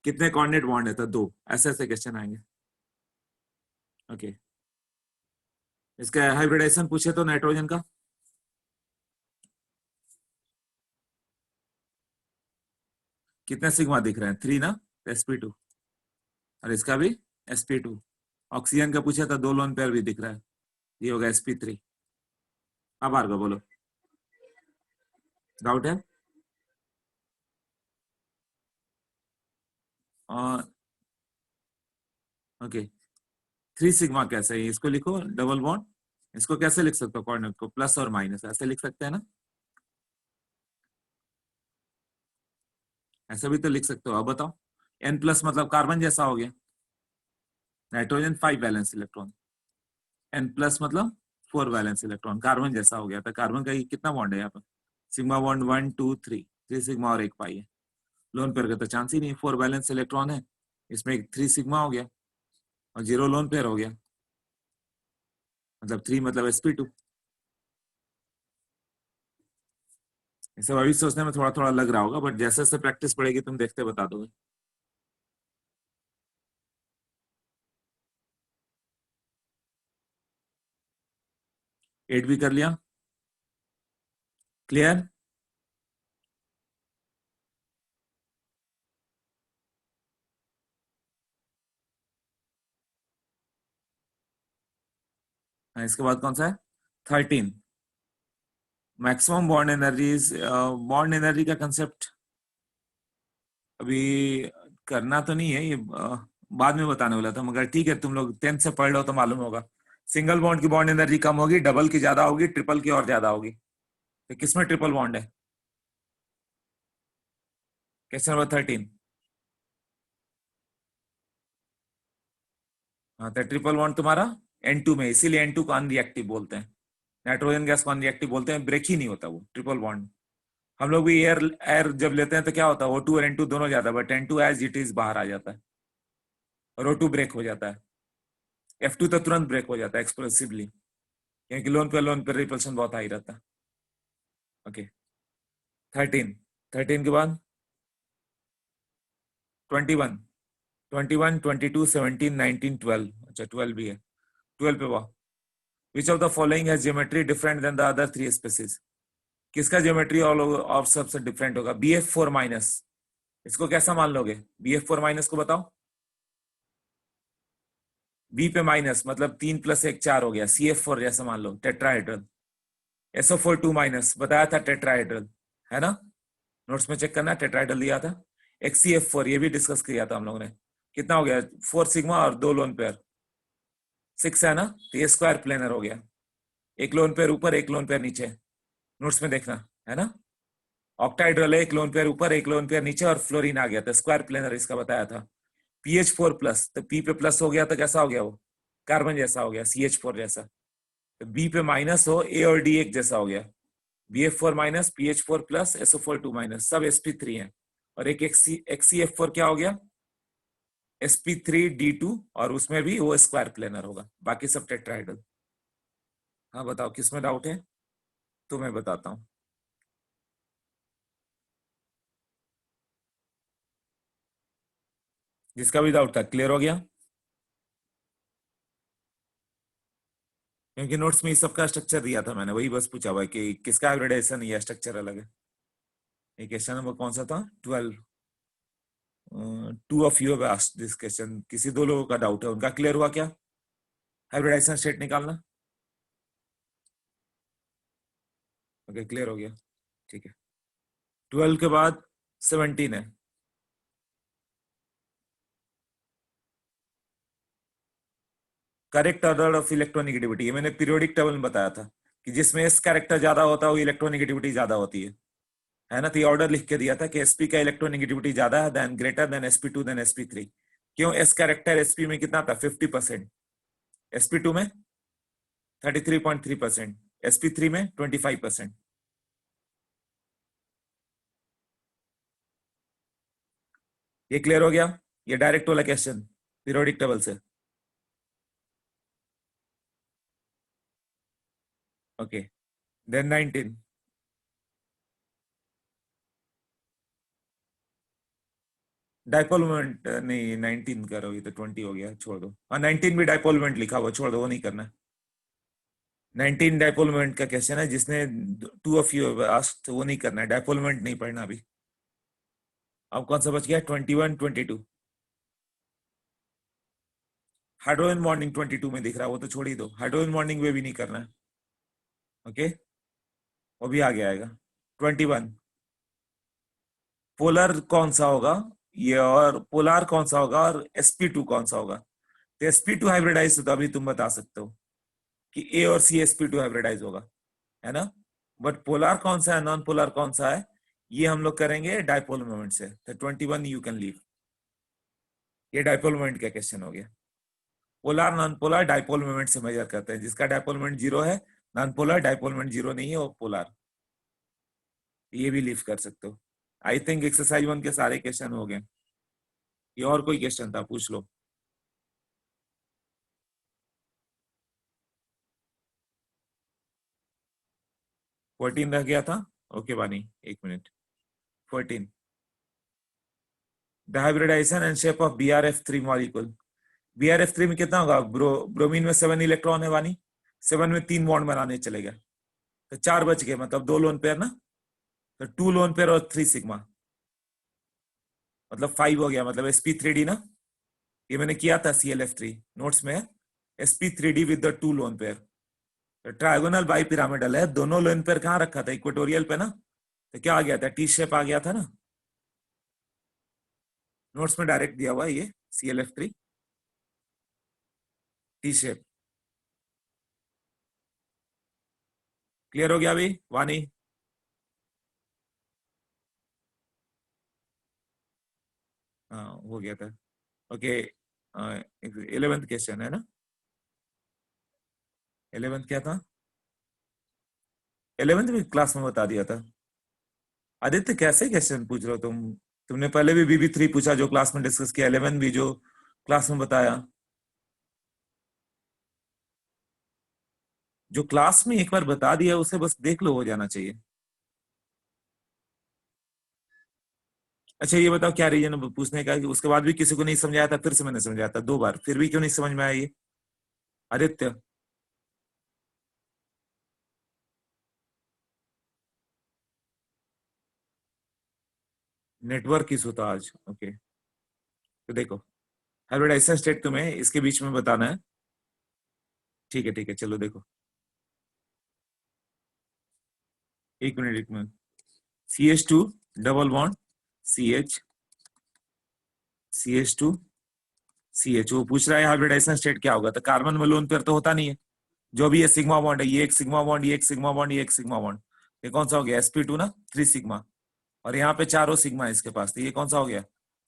कितने कोऑर्डिनेट बॉन्ड है, तो 2। ऐसे ऐसे क्वेश्चन आएंगे। ओके इसका हाइब्रिडाइजेशन पूछे तो नाइट्रोजन का कितने सिग्मा दिख रहे हैं, 3 ना, sp2, और इसका भी sp2। ऑक्सीजन का पूछे तो 2 लोन पेयर भी दिख रहा है, ये होगा sp3। अब आर्गो बोलो, डाउट है? और ओके 3 सिग्मा कैसे है, इसको लिखो डबल बॉन्ड। इसको कैसे लिख सकते हो, कोऑर्डिनेट को प्लस और माइनस ऐसे लिख सकते हैं ना, ऐसे भी तो लिख सकते हो। अब बताओ N प्लस मतलब कार्बन जैसा हो गया, nitrogen 5 valence electron, N plus मतलब 4 वैलेंस इलेक्ट्रॉन, कार्बन जैसा हो गया। तो कार्बन का ये कितना बॉन्ड है यहाँ पर, सिग्मा बॉन्ड 1 2 3, 3 सिग्मा और 1 पाई है। लोन पेयर का तो चांस ही नहीं, 4 वैलेंस इलेक्ट्रॉन है, इसमें 3 सिग्मा हो गया और 0 लोन पेयर हो गया, मतलब 3 मतलब sp2। इसे अभी सोचने में थोड़ा थोड़ा लग रहा होगा, बट जैसे जैसे प्रैक्टिस पड़ेगी तुम देखते बता दोगे। एट भी कर लिया, क्लियर? इसके बाद कौन सा है, 13 maximum bond energies. Bond energy का कंसेप्ट अभी करना तो नहीं है, ये बाद में बताने वाला था, मगर ठीक है तुम लोग 10th से पढ़ लो तो मालूम होगा। सिंगल बॉन्ड की बॉन्ड एनर्जी कम होगी, डबल की ज्यादा होगी, ट्रिपल की और ज्यादा होगी। तो किसमें ट्रिपल बॉन्ड है, क्वेश्चन नंबर 13। हाँ तो ट्रिपल बॉन्ड तुम्हारा N2 में, इसीलिए N2 को अनरिएक्टिव बोलते हैं। नाइट्रोजन गैस को अनरिएक्टिव बोलते हैं, ब्रेक ही नहीं होता वो ट्रिपल बॉन्ड। हम लोग भी एयर एयर जब लेते हैं तो क्या होता है, O2 और N2 दोनों जाता है, but N2 as it is बाहर आ जाता है और O2 ब्रेक हो जाता है। F2 तो तुरंत ब्रेक हो जाता है एक्सप्लोसिवली, क्योंकि लोन पे रिपल्शन बहुत हाई रहता है। ओके 13 के बाद 21 21 22 17 19 12, अच्छा 12 भी है। 12 पे वाह, which of the following has geometry different than the other 3 species. किसका ज्योमेट्री और सबसे डिफरेंट होगा, BF4 माइनस। इसको कैसा मान लोगे, BF4 माइनस को बताओ। B पे माइनस मतलब 3 + 1 4 हो गया, CF4 जैसा मान लो, टेट्राहेड्रल। SO4 2 माइनस बताया था, टेट्राहेड्रल है ना, नोट्स में चेक करना, टेट्राहेड्रल दिया था। एक CF4 ये भी डिस्कस किया था हम लोगों ने। कितना हो गया, 4 सिग्मा और 2 लोन पेयर, 6 है ना, तो ये स्क्वायर प्लेनर हो गया। एक लोन पेयर ऊपर एक लोन पेयर नीचे, नोट्स में देखना है ना। ऑक्टाइड्रल है, एक लोन पेयर ऊपर एक लोन पेयर नीचे, और फ्लोरीन आ गया था, स्क्वायर प्लेनर इसका बताया था। PH4+, तो P पे प्लस हो गया तो कैसा हो गया वो, कार्बन जैसा हो गया, CH4 जैसा। तो B पे माइनस हो, A और D एक जैसा हो गया, BF4 minus, PH4 plus, SO4 minus, सब sp3 हैं। और एक XCF4 क्या हो गया, sp3D2, और उसमें भी वो स्क्वायर प्लेनर होगा, बाकी सब टेट्राहेड्रल। हाँ बताओ किसमें डाउट है, तो मैं बताता हूँ। जिसका भी डाउट था क्लियर हो गया, क्योंकि नोट्स में इस सबका स्ट्रक्चर दिया था मैंने, वही बस पूछा हुआ है कि किसका हाइब्रिडाइजेशन या स्ट्रक्चर अलग है। ये क्वेश्चन नंबर कौन सा था, 12। 2 of you have asked this question, किसी दो लोगों का डाउट है, उनका क्लियर हुआ क्या, हाइब्रिडाइजेशन स्टेट निकालना। ओके क्लियर हो गया, ठीक है। 12 के बाद 17 है, करेक्ट ऑर्डर ऑफ इलेक्ट्रोनेगेटिविटी। ये मैंने पीरियोडिक टेबल में बताया था कि जिसमें एस कैरेक्टर ज्यादा होता है वो इलेक्ट्रोनेगेटिविटी ज्यादा होती है ना। तो ये ऑर्डर लिख के दिया था कि एसपी का इलेक्ट्रोनेगेटिविटी ज्यादा है then greater than sp2 then sp3। क्यों, एस कैरेक्टर एसपी में कितना था 50%, sp2 में 33.3%, sp3 में 25%। ये क्लियर हो गया, ये डायरेक्ट वाला क्वेश्चन पीरियोडिक टेबल से। ओके देन 19, डाइपोल मोमेंट नहीं 19 करो, ये तो 20 हो गया, छोड़ दो। हाँ 19 भी डाइपोल मोमेंट लिखा हुआ, छोड़ दो, वो नहीं करना। 19 डाइपोल मोमेंट का क्वेश्चन है, जिसने 2 ऑफ यू आस्क्ड, वो नहीं करना है, डाइपोल मोमेंट नहीं पढ़ना अभी। अब कौन सा बच गया, 21, 22। हाइड्रोजन बॉन्डिंग 22 में दिख रहा है, वो तो छोड़ ही दो, हाइड्रोजन बॉन्डिंग वे भी नहीं करना है। ओके वो भी आगे आएगा। 21 पोलर कौन सा होगा ये, और पोलार कौन सा होगा, और sp2 कौन सा होगा। तो sp2 हाइब्रिडाइज तो अभी तुम बता सकते हो कि A और C sp2 हाइब्रिडाइज होगा, है ना। बट पोलार कौन सा है, नॉन पोलार कौन सा है, ये हम लोग करेंगे डाइपोल मोमेंट से। तो 21 यू कैन लीव, ये डाइपोल मोमेंट का क्वेश्चन हो गया। Polar non polar dipole moment से मेजर करते हैं, जिसका डाइपोल मोमेंट 0 है, नॉन पोलर डाइपोल मोमेंट 0 नहीं है, वो पोलार। ये भी लीव कर सकते हो। आई थिंक एक्सरसाइज 1 के सारे क्वेश्चन हो गए। ये और कोई क्वेश्चन था, पूछ लो। फोर्टीन रह गया था, ओके बानी एक minute. 14 the hybridization and shape of BRF3 molecule. BRF3 में कितना होगा, ब्रोमीन में 7 इलेक्ट्रॉन है वानी, 7 में 3 बॉन्ड बनाने चलेगा, तो 4 बच गए, मतलब 2 लोन पेयर ना, तो 2 लोन पेयर और 3 सिग्मा, मतलब 5 हो गया, मतलब sp3d ना। ये मैंने किया था ClF3 नोट्स में, sp3d with the 2 lone pair. तो ट्रायगोनल बाई पिरामिडल है, दोनों लोन पेयर कहाँ रखा था, इक्वेटोरियल पे ना, तो क्या आ गया था, टी शेप आ गया था ना। नोट्स में डायरेक्ट दिया हुआ है ये ClF3 टी शेप। क्लियर हो गया अभी वानी। हाँ हो गया था, ओके। 11th क्वेश्चन है ना, 11th क्या था, 11th भी क्लास में बता दिया था। आदित्य कैसे क्वेश्चन पूछ रहे हो तुम, तुमने पहले भी BB3 पूछा जो क्लास में डिस्कस किया, 11 भी जो क्लास में बताया। जो क्लास में एक बार बता दिया उसे बस देख लो, हो जाना चाहिए। अच्छा ये बताओ क्या रीजन पूछने का, कि उसके बाद भी किसी को नहीं समझाया था, फिर से मैंने समझाया था 2 बार, फिर भी क्यों नहीं समझ में आया ये आदित्य। नेटवर्क इशू था आज, ओके। तो देखो हाइब्रिडाइजेशन स्टेट तुम्हें इसके बीच में बताना है, ठीक है चलो देखो, एक minute. CH2 double bond CH, CH2 CH, वो पूछ रहा है हाइब्रिडाइजेशन स्टेट क्या होगा, तो कार्बन में लोन पेयर तो होता नहीं है, जो भी ये सिग्मा बॉन्ड है, ये एक सिग्मा बॉन्ड, ये एक सिग्मा बॉन्ड, ये एक सिग्मा बॉन्ड, ये कौन सा हो गया sp2 ना, 3 सिग्मा, और यहाँ पे चारों सिग्मा है इसके पास, तो ये कौन सा हो गया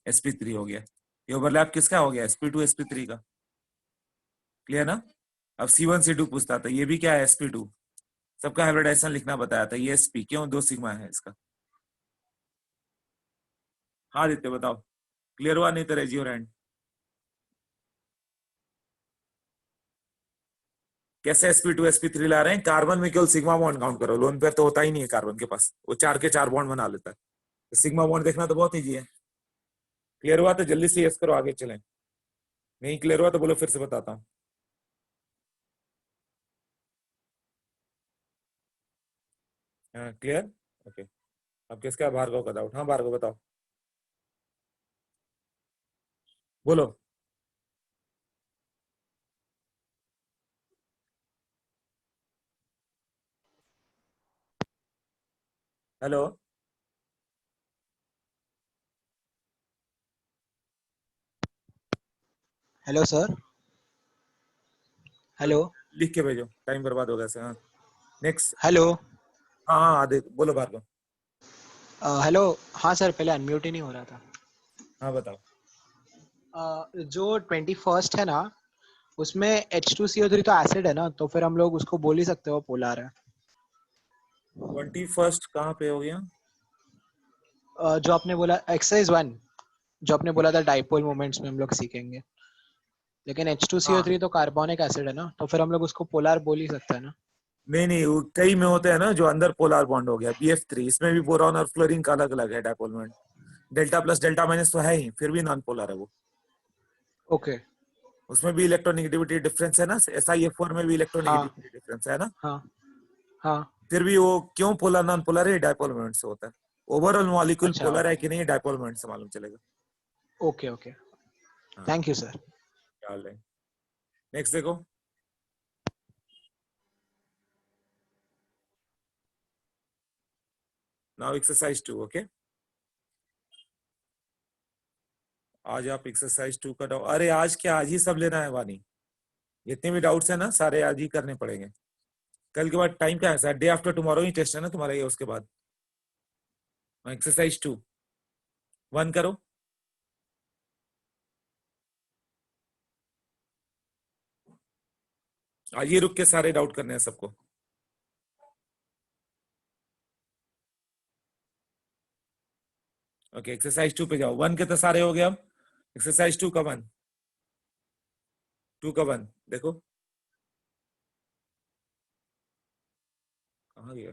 sp3 हो गया। ये ओवरलैप किसका हो गया, sp2 sp3 का, क्लियर ना। अब C1 C2 पूछता था, ये भी क्या है sp2, सबका हाइब्रिडाइजेशन लिखना बताया था। ये sp क्यों 2 सिग्मा है इसका? हाँ आदित्य बताओ, क्लियर हुआ? नहीं तो रेज योर हैंड। कैसे sp2 sp3 ला रहे हैं? कार्बन में केवल सिग्मा बॉन्ड काउंट करो, लोन पेयर तो होता ही नहीं है कार्बन के पास, वो 4 के 4 बॉन्ड बना लेता है। तो सिग्मा बॉन्ड देखना तो बहुत ईजी है। क्लियर हुआ तो जल्दी से यस करो, आगे चलें। नहीं क्लियर हुआ तो बोलो, फिर से बताता हूँ। हाँ क्लियर, ओके। अब किसका? भार्गव का डाउट। हाँ भार्गव बताओ, बोलो। Hello, hello sir. हेलो। लिख के भेजो, टाइम बर्बाद होगा ऐसे। हाँ नेक्स्ट। हेलो। हाँ हाँ आदित्य बोलो, भार्गव। हेलो। हाँ सर, पहले अनम्यूट ही नहीं हो रहा था। हाँ बताओ। जो 21st है ना, उसमें H2CO3 तो एसिड है ना, तो फिर हम लोग उसको बोल ही सकते हो पोलर है। 21st कहाँ पे हो गया? जो आपने बोला एक्सरसाइज 1, जो आपने बोला था डाइपोल मोमेंट्स में हम लोग सीखेंगे, लेकिन हाँ H2CO3 तो कार्बोनिक एसिड है ना, तो फिर हम लोग उसको पोलर बोल ही सकते हैं ना। नहीं नहीं, वो कई में होते हैं ना जो अंदर पोलर बॉन्ड हो गया, BF3, इसमें भी बोरॉन और फ्लोरीन का अलग अलग है dipole moment. Delta plus delta minus तो है ही, फिर भी नॉन पोलर है वो। ओके। उसमें भी इलेक्ट्रोनेगेटिविटी डिफरेंस है ना, SiF4 में भी हाँ इलेक्ट्रोनेगेटिविटी डिफरेंस है ना। हाँ हाँ। फिर भी वो क्यों पोलर नॉन पोलर है, डायपोल मोमेंट से होता है। ओवरऑल मॉलिक्यूल अच्छा पोलर है ओके। कि नहीं, डायपोल मोमेंट से मालूम चलेगा। Okay okay. हाँ थैंक यू सर। ख्याल है। नेक्स्ट देखो। Now exercise 2, okay. आज आप एक्सरसाइज 2 का डाउट, अरे आज क्या, आज ही सब लेना है वानी। जितने भी डाउट्स है ना सारे आज ही करने पड़ेंगे। कल के बाद टाइम क्या है सर? डे आफ्टर टुमारो ही टेस्ट है ना तुम्हारा ये, उसके बाद एक्सरसाइज 2 1 करो। आज ये रुक के सारे डाउट करने हैं सबको। ओके एक्सरसाइज 2 पे जाओ। 1 के तो सारे हो गए। अब एक्सरसाइज 2 का 1, 2 का 1 देखो कहाँ गया।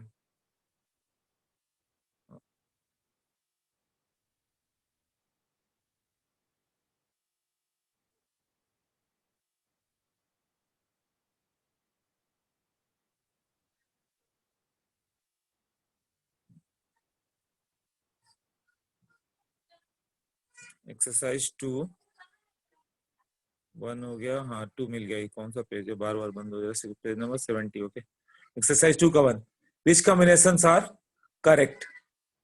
एक्सरसाइज 2 1 हो गया। हाँ 2 मिल गया। ये कौन सा पेज है, बार बार बंद हो जाएगा। Page number 70, okay. एक्सरसाइज 2 का 1, विच कॉम्बिनेशंस आर करेक्ट।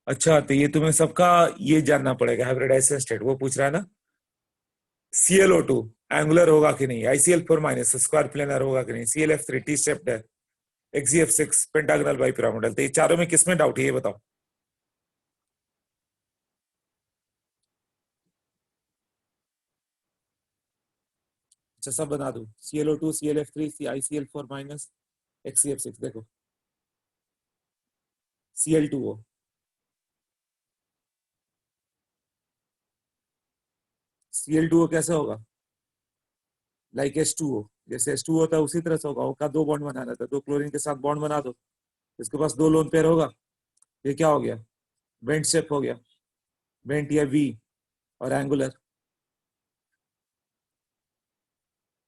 अच्छा तो ये तुम्हें सबका ये जानना पड़ेगा, हाइब्रिडाइजेशन स्टेट वो पूछ रहा है ना। ClO2 एंगुलर होगा कि नहीं, ICl4 माइनस स्क्वायर प्लेनर होगा कि नहीं, ClF3 टी शेप्ड है, XgF6 पेंटागनल बाइपिरामिडल। तो ये चारों में किसमें डाउट है ये बताओ। अच्छा सब बता दो, ClO2 ClF3 ICl4 minus XgF6। देखो Cl2O, Cl2O कैसे होगा? लाइक H2O, जैसे H2O होता है उसी तरह से होगा। वो का 2 बॉन्ड बनाना था, 2 क्लोरीन के साथ बॉन्ड बना दो, इसके पास 2 लोन पेयर होगा। ये क्या हो गया? बेंट शेप हो गया, बेंट या V और एंगुलर।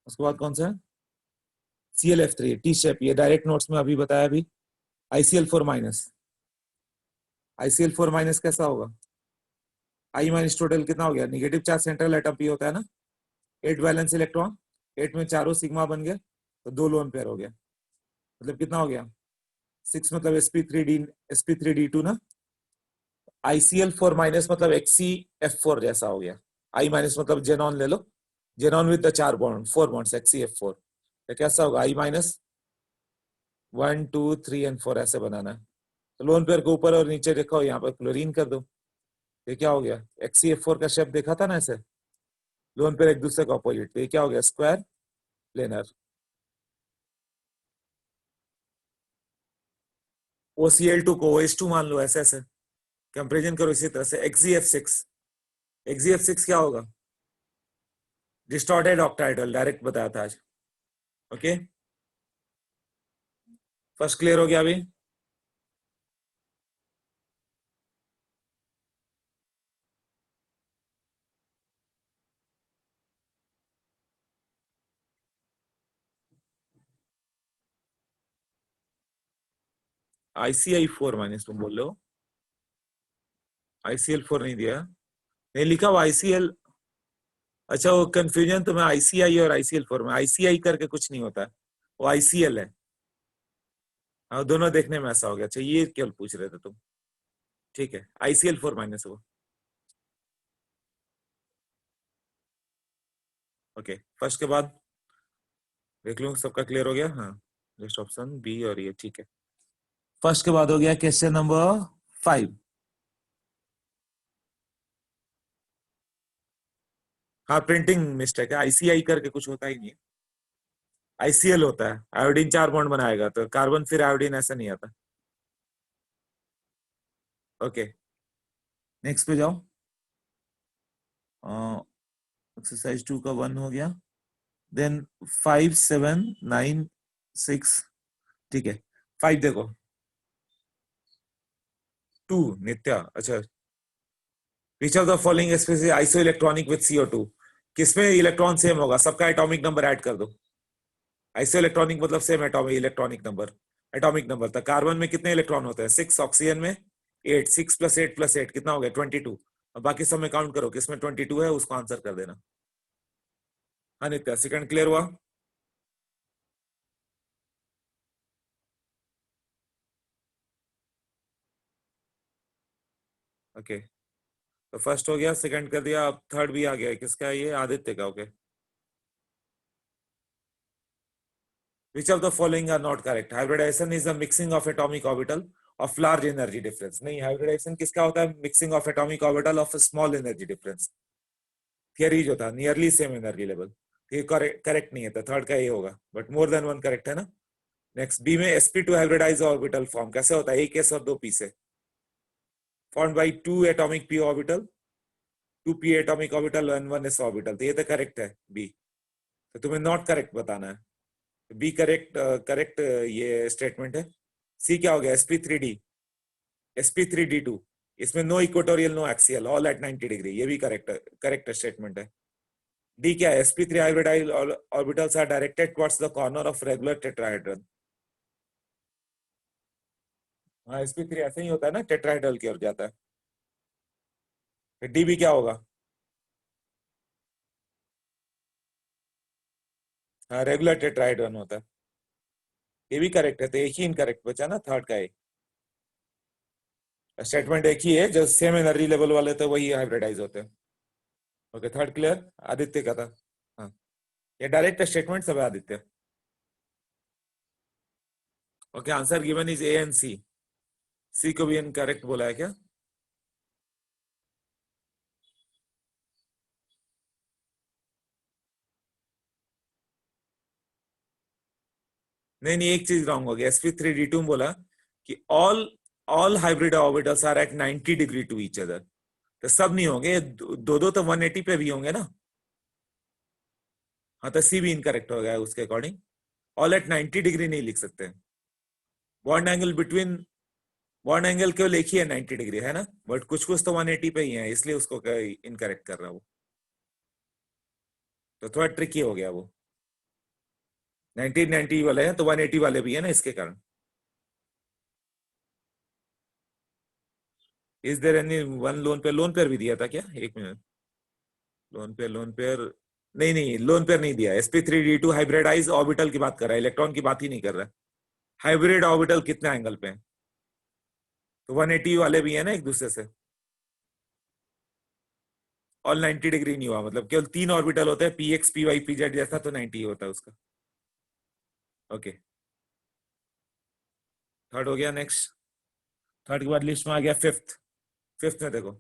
उसके बाद कौन सा है? ClF3 टी शेप, ये डायरेक्ट नोट्स में अभी बताया। अभी ICl4 माइनस, ICl4 माइनस कैसा होगा? I माइनस टोटल कितना हो गया? निगेटिव चार्ज सेंट्रल एटम पे होता है ना, 8 वैलेंस इलेक्ट्रॉन, 8 में चारों सिग्मा बन गए, तो 2 लोन पेयर हो गया। मतलब कितना हो गया? 6 मतलब sp3d2 ना। ICl4 माइनस मतलब XCF4 जैसा हो गया। I माइनस मतलब जेनॉन ले लो, xenon with the 4 bond 4 bonds XCF4, तो कैसा होगा? I माइनस 1 2 3 एंड 4 ऐसे बनाना है। तो लोन पेयर को ऊपर और नीचे देखो, यहाँ पर क्लोरीन कर दो। ये क्या हो गया? XCF4 का शेप देखा था ना ऐसे, लोन पेयर एक दूसरे का ऑपोजिट, तो ये क्या हो गया? Square planar. OCl2 को OH2 मान लो, ऐसे ऐसे कंपेरिजन करो इसी तरह से। XeF6 क्या होगा? डिस्टॉर्टेड ऑक्टाइडल, डायरेक्ट बताया था आज। ओके, फर्स्ट क्लियर हो गया अभी? ICI4 माइनस तुम बोल रहे हो, ICl4 नहीं दिया, नहीं लिखा वो ICl। अच्छा, वो कंफ्यूजन तुम्हें ICI और ICl4 में, ICI करके कुछ नहीं होता है, वो ICl है। हाँ, दोनों देखने में ऐसा हो गया। अच्छा, ये केवल पूछ रहे थे तुम, ठीक है। ICl4 माइनस वो। ओके, फर्स्ट के बाद देख लूँ सबका क्लियर हो गया। हाँ, जस्ट ऑप्शन बी और ये, ठीक है। फर्स्ट के बाद हो गया क्वेश्चन नंबर 5। हाँ, प्रिंटिंग मिस्टेक है, ICI करके कुछ होता ही नहीं है, ICl होता है। आयोडीन 4 बॉन्ड बनाएगा तो कार्बन फिर आयोडीन, ऐसा नहीं आता। ओके, नेक्स्ट पे जाओ। एक्सरसाइज 2 का 1 हो गया, देन 5, 7, 9, 6, ठीक है। 5 देखो, 2 नित्या। अच्छा, विच of the following species iso electronic with CO2? किसमें इलेक्ट्रॉन सेम होगा? सबका एटॉमिक नंबर ऐड कर दो। आइसो इलेक्ट्रॉनिक मतलब same atomic electronic number, atomic number था। कार्बन में कितने इलेक्ट्रॉन होते हैं? 6, ऑक्सीजन में 8। 6 + 8 + 8 कितना हो गया? 22। अब बाकी सब में काउंट करो, किसमें 22 है उसको आंसर कर देना। हाँ नित्या, सेकंड क्लियर हुआ? ओके, तो फर्स्ट हो गया, सेकंड कर दिया, अब थर्ड भी आ गया। किसका है ये? आदित्य का। Okay, which of the following are not correct? Hybridization is the mixing of atomic orbital of large energy difference. नहीं, hybridization किसका होता है? mixing of atomic orbital of a small energy difference. Theory जो था नियरली सेम एनर्जी लेवल, ये correct नहीं है, तो थर्ड का ये होगा, but more than one correct है ना। नेक्स्ट, बी में sp2 हाइब्रिडाइज ऑर्बिटल फॉर्म कैसे होता है? एक s और 2 p से, formed by 2 atomic p orbital, 2 p atomic orbital and 1 s orbital. तो ये तो करेक्ट है बी, तो तुम्हें नॉट करेक्ट बताना है। बी करेक्ट, करेक्ट ये स्टेटमेंट है। सी क्या हो गया? sp3d, sp3d2, इसमें no equatorial no axial, all at 90 degree, ये भी करेक्ट स्टेटमेंट है। डी क्या है? sp3 hybridised orbitals are directed towards the corner of regular tetrahedron. हाँ, sp3 ऐसे ही होता है ना, टेट्राहेड्रल की ओर जाता है। फिर डी भी क्या होगा? हाँ, रेगुलर टेट्राहेड्रन होता है, ये भी करेक्ट है। तो एक ही इनकरेक्ट बचा ना, थर्ड का। एक स्टेटमेंट एक ही है, जो सेम एनर्जी लेवल वाले थे वही हाइब्रिडाइज होते हैं। Okay, third clear. आदित्य का था। हाँ, ये डायरेक्ट स्टेटमेंट सब है Aditya. Okay, answer given is A and C. C को भी इनकरेक्ट बोला है क्या? नहीं नहीं, एक चीज रॉन्ग हो गया। sp3d2 बोला कि all hybrid orbitals are at 90 degree to each other, तो सब नहीं होंगे, दो दो तो 180 पे भी होंगे ना। हाँ, तो सी भी इनकरेक्ट हो गया है उसके अकॉर्डिंग। ऑल एट 90 डिग्री नहीं लिख सकते। Bond angle between, bond angle केवल एक ही है 90 डिग्री है ना, बट कुछ कुछ तो 180 पे ही है, इसलिए उसको इनकरेक्ट कर रहा है वो, तो थोड़ा ट्रिकी हो गया वो। 1990 वाले हैं तो 180 वाले भी है ना, इसके कारण। Is there any one lone pair भी दिया था क्या? एक मिनट, लोन पेयर नहीं नहीं, लोन पेयर नहीं दिया। sp3d2 हाइब्रिडाइज ऑर्बिटल की बात कर रहा है, इलेक्ट्रॉन की बात ही नहीं कर रहा है। हाइब्रिड ऑर्बिटल कितने एंगल पे है? तो 180 वाले भी है ना एक दूसरे से। ऑल 90 डिग्री नहीं हुआ, मतलब केवल 3 ऑर्बिटल होते हैं, px py pz जैसा, तो 90 होता है उसका। ओके, थर्ड हो गया। नेक्स्ट, थर्ड के बाद लिस्ट में आ गया फिफ्थ। फिफ्थ में देखो,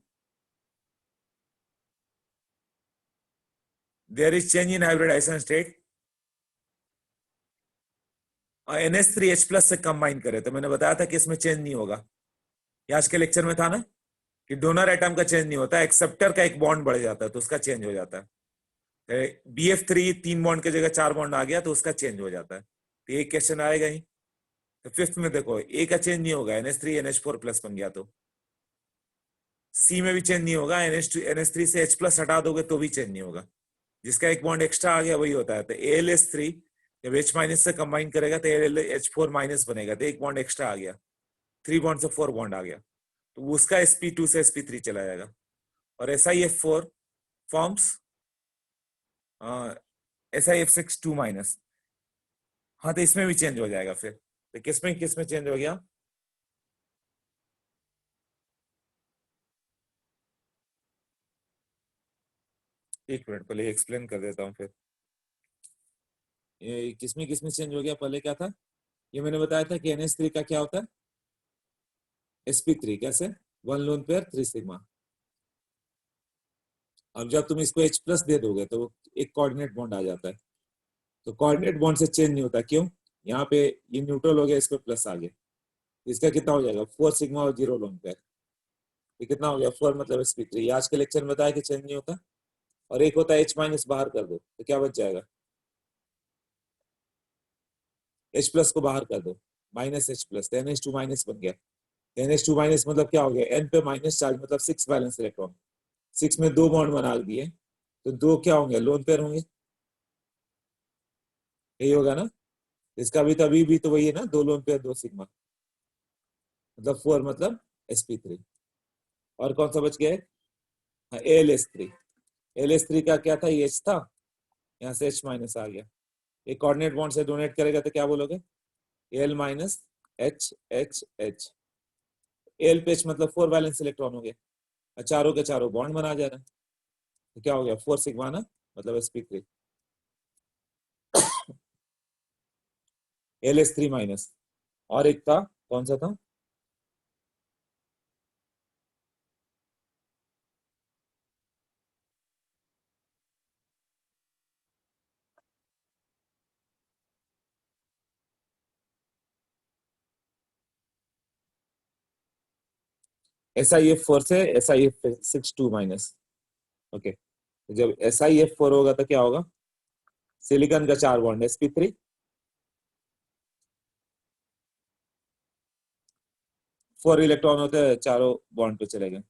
there is change in hybridization state और NH3H+ से कंबाइन करे तो मैंने बताया था कि इसमें चेंज नहीं होगा। ये आज के लेक्चर में था ना कि डोनर एटम का चेंज नहीं होता, एक्सेप्टर का एक बॉन्ड बढ़ जाता है तो उसका चेंज हो जाता है। BF3 3 बॉन्ड की जगह 4 बॉन्ड आ गया तो उसका चेंज हो जाता है। तो एक क्वेश्चन आएगा ही। तो फिफ्थ में देखो ए का चेंज नहीं होगा, NH3 NH4+ बन गया तो सी में भी चेंज नहीं होगा, NH3 से H+ हटा दोगे तो भी चेंज नहीं होगा। जिसका एक बॉन्ड एक्स्ट्रा आ गया वही होता है। तो AlS3 जब H- से कंबाइन करेगा तो AlH4- बनेगा, तो एक बॉन्ड एक्स्ट्रा आ गया, 3 बॉन्ड से 4 बॉन्ड आ गया, तो उसका sp2 से sp3 चला जाएगा। और SiF4 फॉर्म्स SiF6 2-। हाँ तो इसमें भी चेंज हो जाएगा फिर। तो किसमें चेंज हो गया? एक मिनट पहले एक्सप्लेन कर देता हूँ फिर। ये किसमें चेंज हो गया? पहले क्या था? ये मैंने बताया था कि NH3 का क्या होता है? sp3। कैसे? 1 लोन पेयर 3 सिग्मा। अब जब तुम इसको H+ दे दोगे तो एक कोऑर्डिनेट बॉन्ड आ जाता है। तो कोऑर्डिनेट बॉन्ड से चेंज नहीं होता, क्यों? यहाँ पे ये न्यूट्रल हो गया, इस पे प्लस आ गया, इसका कितना हो जाएगा? 4 सिग्मा और 0 लोन पेयर। ये कितना हो गया? 4 मतलब sp3। आज के लेक्चर में बताया कि चेंज नहीं होता। और एक होता है H- बाहर कर दो तो क्या बच जाएगा? H+ को बाहर कर दो, -H+, तो NH2- बन गया। NH2- मतलब क्या हो गया? N पे माइनस चार्ज मतलब 6 बैलेंस इलेक्ट्रॉन, 6 में 2 बॉन्ड बना दिए तो 2 क्या होंगे? लोन पेयर होंगे। यही होगा ना? इसका भी तभी भी तो वही है ना, 2 लोन पेयर 2 सिग्मा, मतलब 4 मतलब sp3। और कौन सा बच गया है? हाँ, AlS3। AlS3 का क्या था? ये H था, यहाँ से H- आ गया। एक कोऑर्डिनेट बॉन्ड से डोनेट करेगा तो क्या बोलोगे? Al - H H H। Al पे H मतलब 4 बैलेंस इलेक्ट्रॉन हो गया, चारों के चारों बॉन्ड बना जा रहा है, तो क्या हो गया? 4 सिग्मा ना, मतलब sp3। AlS3-। और एक था, कौन सा था? SiF4 से SiF6 2-। ओके, तो जब SiF4 होगा तो क्या होगा? सिलिकॉन का 4 बॉन्ड sp3, 4 इलेक्ट्रॉन होते हैं, चारों बॉन्ड पे चले गए,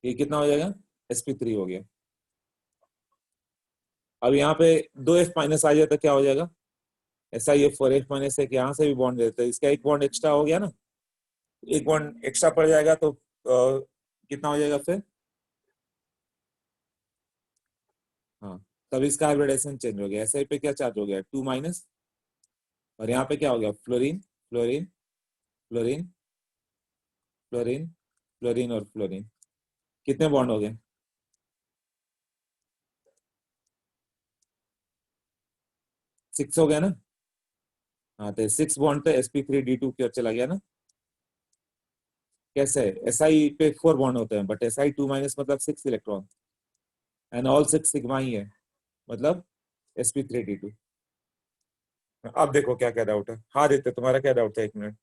ये कितना हो जाएगा? sp3 हो गया। अब यहाँ पे 2 F- आ जाए तो क्या हो जाएगा? SiF4 F- एक यहाँ से भी बॉन्ड देते हैं, इसका एक बॉन्ड एक्स्ट्रा हो गया ना, एक बॉन्ड एक्स्ट्रा पड़ जाएगा तो कितना हो जाएगा फिर? हाँ, तब इसका हाइब्रिडेशन चेंज हो गया। SI पे क्या चार्ज हो गया? 2-। और यहाँ पे क्या हो गया? Fluorine fluorine fluorine fluorine fluorine और फ्लोरीन। कितने बॉन्ड हो गए? 6 हो गया ना। हाँ, तो 6 बॉन्ड पे sp3 D2 की ओर चला गया ना। कैसे? SI पे 4 बॉन्ड होते हैं, बट Si2- मतलब 6 इलेक्ट्रॉन, एंड ऑल 6 सिग्मा ही है, मतलब sp3D2। अब देखो क्या क्या डाउट है। हाँ देते, तुम्हारा क्या डाउट है? 1 मिनट।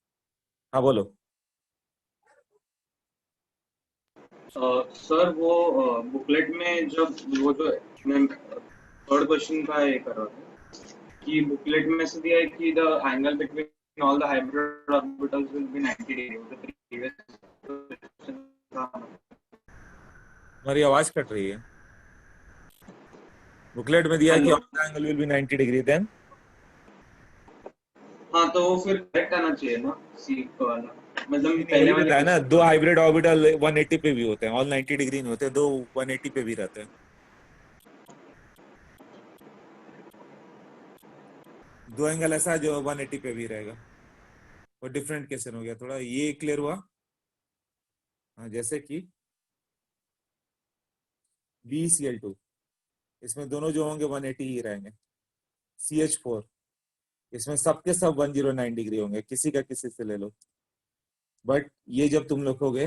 हाँ बोलो। सर वो बुकलेट में जब वो जो मैं थर्ड क्वेश्चन का ये कर रहा था कि बुकलेट में से दिया है कि the angle between all the hybrid orbitals will be 90 degree. वो तो प्रीवियस तुम्हारी आवाज कट रही है। बुकलेट में दिया है कि all angle will be 90 degree, then हाँ तो वो फिर करेक्ट आना चाहिए ना, सी वाला, मतलब नहीं, पहले वही वाले बताया ना, क्वेश्चन 2 का। हाइब्रिड ऑर्बिटल 180 पे भी होते हैं, ऑल 90 डिग्री नहीं होते, 2 180 पे भी रहते हैं। 2 एंगल ऐसा है जो 180 पे भी रहेगा। वो डिफरेंट क्वेश्चन हो गया थोड़ा, ये क्लियर हुआ? हाँ, जैसे कि BeCl2, इसमें दोनों जो होंगे 180 ही रहेंगे। CH4, इसमें सबके सब 109 डिग्री होंगे, किसी का किसी से ले लो। बट ये जब तुम लिखोगे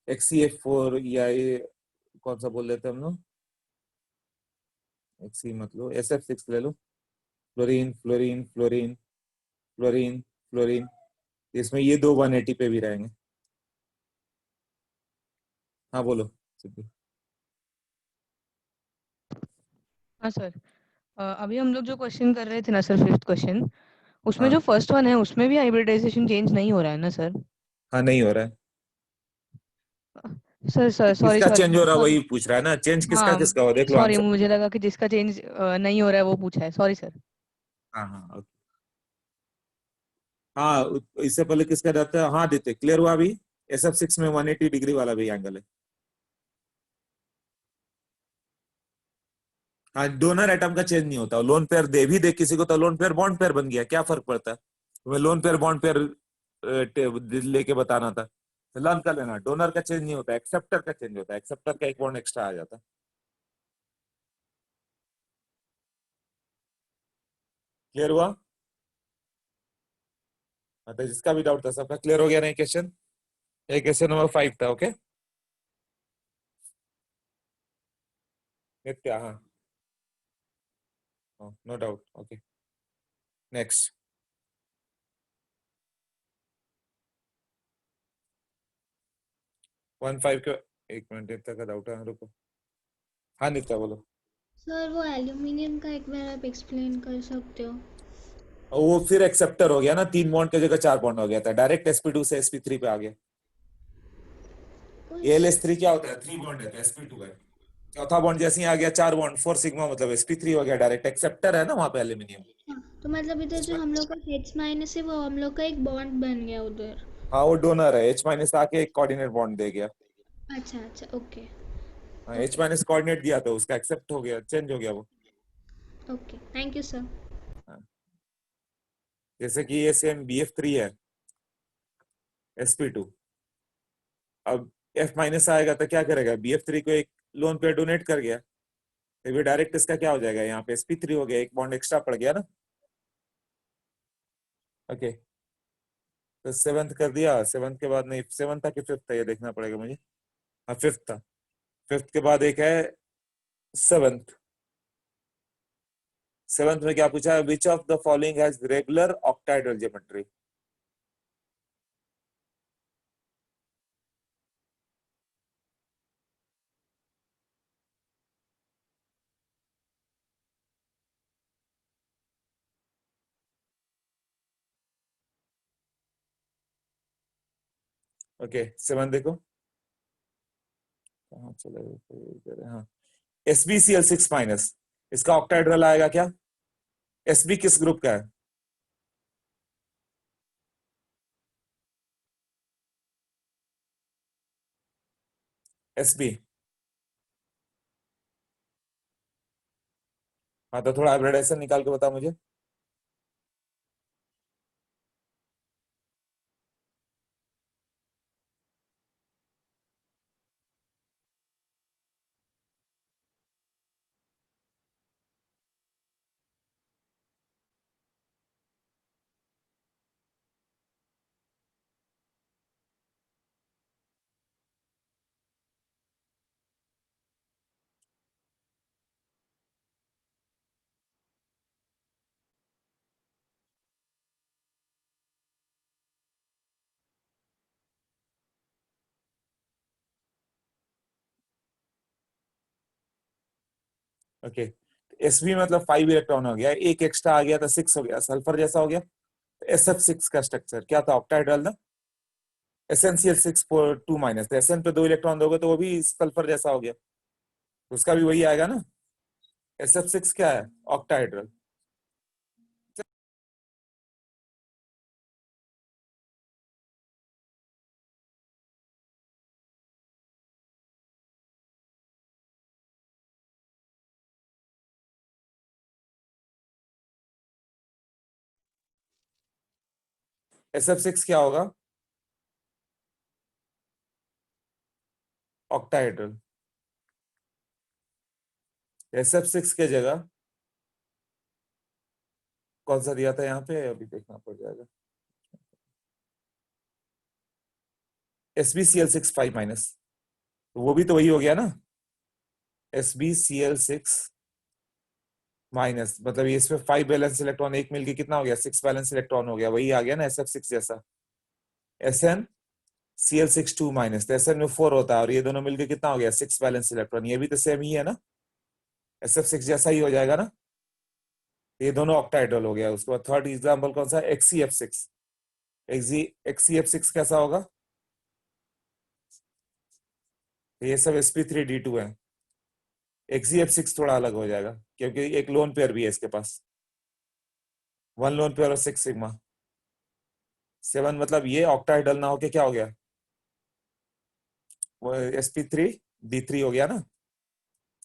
XeF4, या ये कौन सा बोल लेते हैं हम लोग, XE मत लो, SF6 ले लो, fluorine fluorine fluorine fluorine, fluorine, इसमें ये दो 180 पे भी रहेंगे। हाँ बोलो सिद्धू। हाँ सर, अभी हम लोग जो क्वेश्चन कर रहे थे ना सर, फिफ्थ क्वेश्चन, उसमें हाँ जो फर्स्ट वन है उसमें भी हाइब्रिडाइजेशन चेंज नहीं हो रहा है ना सर? हाँ, नहीं हो रहा है। सर सर सॉरी किसका चेंज हो सॉरी रहा है सॉरी। वही पूछ रहा है ना, चेंज किसका हाँ किसका हो, देख लो सॉरी, आंसर। मुझे लगा कि जिसका चेंज नहीं हो रहा है वो पूछा है, सॉरी सर। हाँ हाँ okay। हाँ इससे पहले किसका रहता है, हाँ देते क्लियर हुआ अभी। SF6 में 180 डिग्री वाला भी एंगल है। हाँ डोनर एटम का चेंज नहीं होता, लोन पेयर दे भी दे किसी को तो लोन पेयर बॉन्ड पेयर बन गया, क्या फर्क पड़ता है। तुम्हें लोन पेयर बॉन्ड पेयर लेके बताना था, लर्न कर लेना। डोनर का चेंज नहीं होता, एक्सेप्टर का चेंज होता है, एक्सेप्टर का एक बॉन्ड एक्स्ट्रा आ जाता है। क्लियर हुआ। मतलब जिसका भी डाउट था सबका क्लियर हो गया नहीं क्वेश्चन। ये क्वेश्चन नंबर 5 था। ओके नित्या, हाँ नो डाउट। Okay next. 1 5 के, एक मिनट नित्या का डाउट है, रुको। हाँ नित्या बोलो। सर वो एल्यूमिनियम का एक बार आप एक्सप्लेन कर सकते हो? और वो फिर एक्सेप्टर हो गया ना, 3 बॉन्ड की जगह 4 बॉन्ड हो गया था, डायरेक्ट sp2 से sp3 पे आ गया। AlS3 क्या होता है, 3 बॉन्ड है तो sp2 है। चौथा बॉन्ड जैसे ही आ गया 4 बॉन्ड 4 सिग्मा, मतलब sp3 हो गया, डायरेक्ट एक्सेप्टर है ना वहां पे एल्यूमिनियम। हाँ, तो मतलब इधर जो इसमें हम लोग का H माइनस है वो हम लोग का एक बॉन्ड बन गया उधर। हाँ वो डोनर है, H माइनस आके एक कोऑर्डिनेट बॉन्ड दे गया। अच्छा अच्छा, ओके हाँ H ओके माइनस कोऑर्डिनेट दिया तो उसका एक्सेप्ट हो गया, चेंज हो गया वो। Okay, thank you sir. हाँ। जैसे कि ये सेम BF3 है, sp2। अब F माइनस आएगा तो क्या करेगा, BF3 को एक लोन पेयर डोनेट कर गया, तो ये डायरेक्ट इसका क्या हो जाएगा, यहाँ पे sp3 हो गया, एक बॉन्ड एक्स्ट्रा पड़ गया ना। ओके तो 7th कर दिया, 7th के बाद नहीं, 7th था कि 5th था ये देखना पड़ेगा मुझे। हाँ 5th था। 5th के बाद एक है 7th। 7th में क्या पूछा है, विच of the following has regular octahedral geometry. Okay 7 देखो कहाँ चले गए? हाँ SbCl6 माइनस, इसका ऑक्टाहेड्रल आएगा क्या, Sb किस ग्रुप का है, Sb। हाँ तो थोड़ा हाइब्रिडाइजेशन निकाल के बता मुझे। ओके Sb मतलब 5 इलेक्ट्रॉन हो गया, एक एक्स्ट्रा आ गया तो 6 हो गया, सल्फर जैसा हो गया। SF6 का स्ट्रक्चर क्या था, ऑक्टाहेड्रल ना, SnCl6 2 माइनस, तो Sn पे 2 इलेक्ट्रॉन दोगे तो वो भी सल्फर जैसा हो गया, तो उसका भी वही आएगा ना। SF6 क्या है, ऑक्टाहेड्रल। SF6 क्या होगा, ऑक्टाहेड्रल। SF6 के जगह कौन सा दिया था यहाँ पे, अभी देखना पड़ जाएगा। SbCl6 5 माइनस, वो भी तो वही हो गया ना, SbCl6 माइनस मतलब ये इसमें 5 बैलेंस इलेक्ट्रॉन, एक मिलके कितना हो गया 6 बैलेंस इलेक्ट्रॉन हो गया, वही आ गया ना SF6 जैसा। SnCl6 2 माइनस, तो Sn में 4 होता है और ये दोनों मिलके कितना हो गया 6 बैलेंस इलेक्ट्रॉन, ये भी तो सेम ही है ना, SF6 जैसा ही हो जाएगा ना, ये दोनों ऑक्टाहेड्रल हो गया। उसके बाद थर्ड एग्जाम्पल कौन सा, XeF6। XeF6 कैसा होगा, ये सब sp3d2 है। XeF6 थोड़ा अलग हो जाएगा क्योंकि एक लोन पेयर भी है इसके पास, 1 लोन पेयर और 6 सिग्मा। 7 मतलब ये ऑक्टाहेड्रल ना होके क्या हो गया, वो sp3d3 हो गया ना।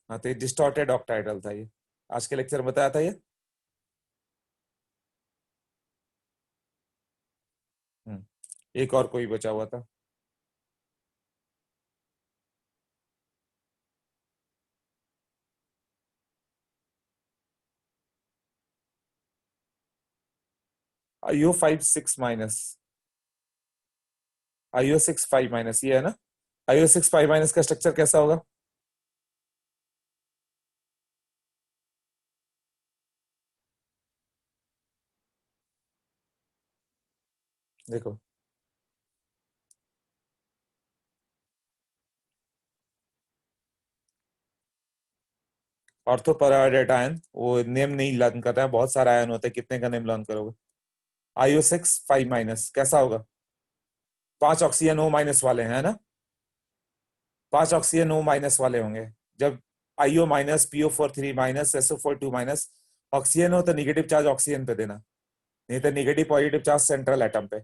हाँ तो ये डिस्टॉर्टेड ऑक्टाहेड्रल था, ये आज के लेक्चर में बताया था ये। एक और कोई बचा हुआ था, IO5 6 माइनस, IO6 5 माइनस, ये है ना। IO6 5 माइनस का स्ट्रक्चर कैसा होगा, देखो ऑर्थोपैराडाइट आयन, वो नेम नहीं लर्न कर रहा है, बहुत सारा आयन होता है, कितने का नेम लर्न करोगे। IO6 5 माइनस कैसा होगा, 5 ऑक्सीजन O माइनस वाले हैं ना, 5 ऑक्सीजन O माइनस वाले होंगे। जब IO minus, PO4 3 minus, SO4 2 minus, oxygen हो तो निगेटिव चार्ज ऑक्सीजन पे देना, नहीं तो negative positive charge central atom पे,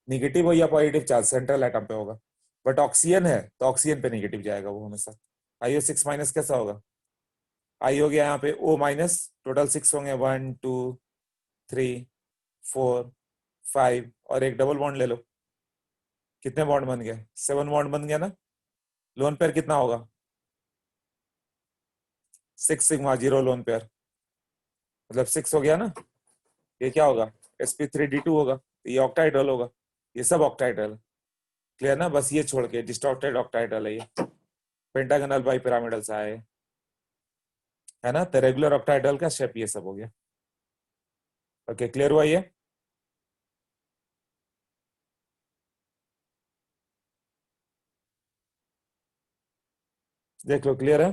निगेटिव हो या पॉजिटिव चार्ज सेंट्रल एटम पे होगा। बट ऑक्सीजन है तो ऑक्सीजन पे निगेटिव जाएगा वो हमेशा। IO6 माइनस कैसा होगा, आई हो गया यहाँ पे O माइनस, टोटल 6 होंगे, 1 2 3 4 5 और एक डबल बॉन्ड ले लो, कितने बॉन्ड बन गए, 7 बॉन्ड बन गया ना। लोन पेयर कितना होगा, 6 सिग्मा 0 लोन पेयर, मतलब 6 हो गया ना। ये क्या होगा, sp3d2 होगा, ये ऑक्टाहेड्रल होगा, ये सब ऑक्टाहेड्रल। क्लियर ना, बस ये छोड़ के डिस्टॉर्टेड ऑक्टाहेड्रल है ये, पेंटागनल बाई पिरामिडल सा है ना। तो रेगुलर ऑक्टाहेड्रल का शेप ये सब हो गया। ओके क्लियर हुआ ये। देख लो क्लियर है।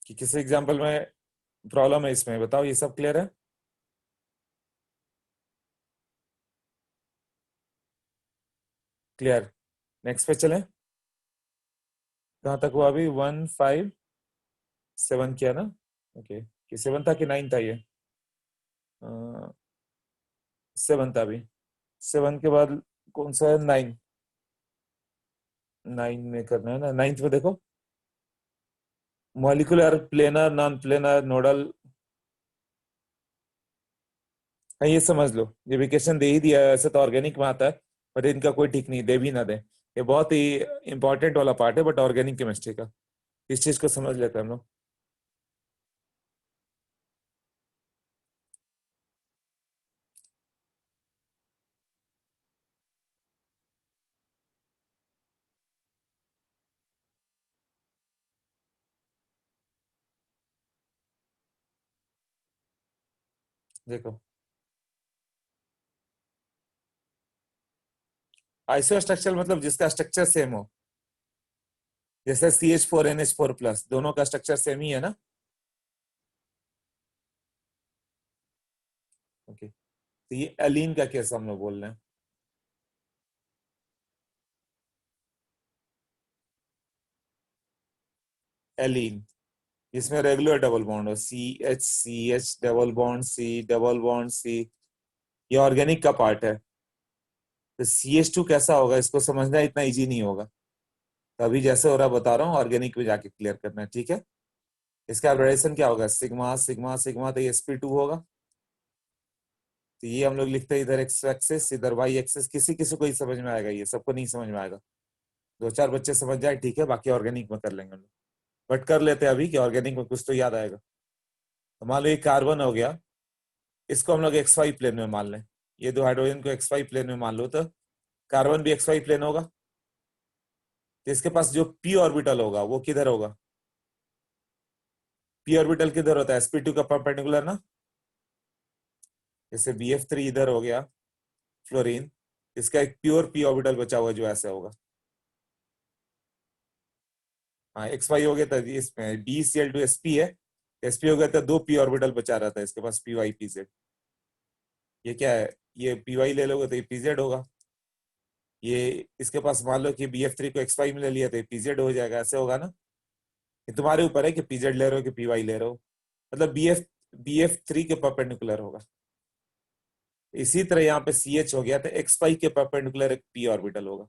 कि किसी एग्जांपल में प्रॉब्लम है इसमें, बताओ, ये सब क्लियर है। क्लियर, नेक्स्ट पे चलें। कहाँ तक हुआ अभी, 1 5 7 किया ना। ओके, कि 7 था कि 9 था ये, 7 था अभी। 7 के बाद कौन सा है, 9। 9 में करना है ना, 9th में देखो, molecular, planar, non planar, nodal. हाँ ये समझ लो, ये वेकेशन दे ही दिया है, ऐसे तो ऑर्गेनिक में आता है, बट इनका कोई ठीक नहीं, दे भी ना दे, ये बहुत ही इंपॉर्टेंट वाला पार्ट है, बट ऑर्गेनिक केमिस्ट्री का, इस चीज को समझ लेते हैं हम लोग। देखो आइसो स्ट्रक्चर मतलब जिसका स्ट्रक्चर सेम हो, जैसे CH4NH4 प्लस, दोनों का स्ट्रक्चर सेम ही है ना। ओके, तो ये एलीन का केस हम लोग बोल रहे हैं। एलीन, इसमें रेगुलर डबल बॉन्ड हो, CH double bond C double bond C, ये ऑर्गेनिक का पार्ट है। तो CH2 कैसा होगा, इसको समझना इतना इजी नहीं होगा, तो अभी जैसे हो रहा बता रहा हूँ, ऑर्गेनिक पे जाके क्लियर करना है, ठीक है। इसका एब्रेविएशन क्या होगा, सिग्मा सिग्मा सिग्मा, तो ये sp2 होगा। तो ये हम लोग लिखते हैं इधर x एक्सिस, इधर y एक्सिस, किसी किसी को ही समझ में आएगा, ये सबको नहीं समझ में आएगा, 2 4 बच्चे समझ जाए ठीक है, बाकी ऑर्गेनिक में कर लेंगे हम लोग। बट कर लेते हैं अभी कि ऑर्गेनिक में कुछ तो याद आएगा। तो मान लो ये कार्बन हो गया, इसको हम लोग XY प्लेन में मान लें, ये दो हाइड्रोजन को XY प्लेन में मान लो, तो कार्बन भी XY प्लेन होगा, तो इसके पास जो p ऑर्बिटल होगा वो किधर होगा? p ऑर्बिटल किधर होता है? sp2 का परपेंडिकुलर ना। जैसे BF3 इधर हो गया फ्लोरीन, इसका एक प्योर p ऑर्बिटल बचा हुआ जो ऐसे होगा। हाँ XY हो गया तो इसमें BCl2 sp है, sp हो गया तो दो p ऑर्बिटल बचा रहा था इसके पास, py pz। ये क्या है? ये py ले लोगे तो ये pz होगा। ये इसके पास मान लो कि BF3 को XY में ले लिया तो ये pz हो जाएगा, ऐसे होगा ना। ये तुम्हारे ऊपर है कि pz ले रहे हो कि py ले रहे हो, मतलब BF3 के परपेंडिकुलर होगा। इसी तरह यहाँ पे CH हो गया तो XY के परपेंडिकुलर एक p ऑर्बिटल होगा।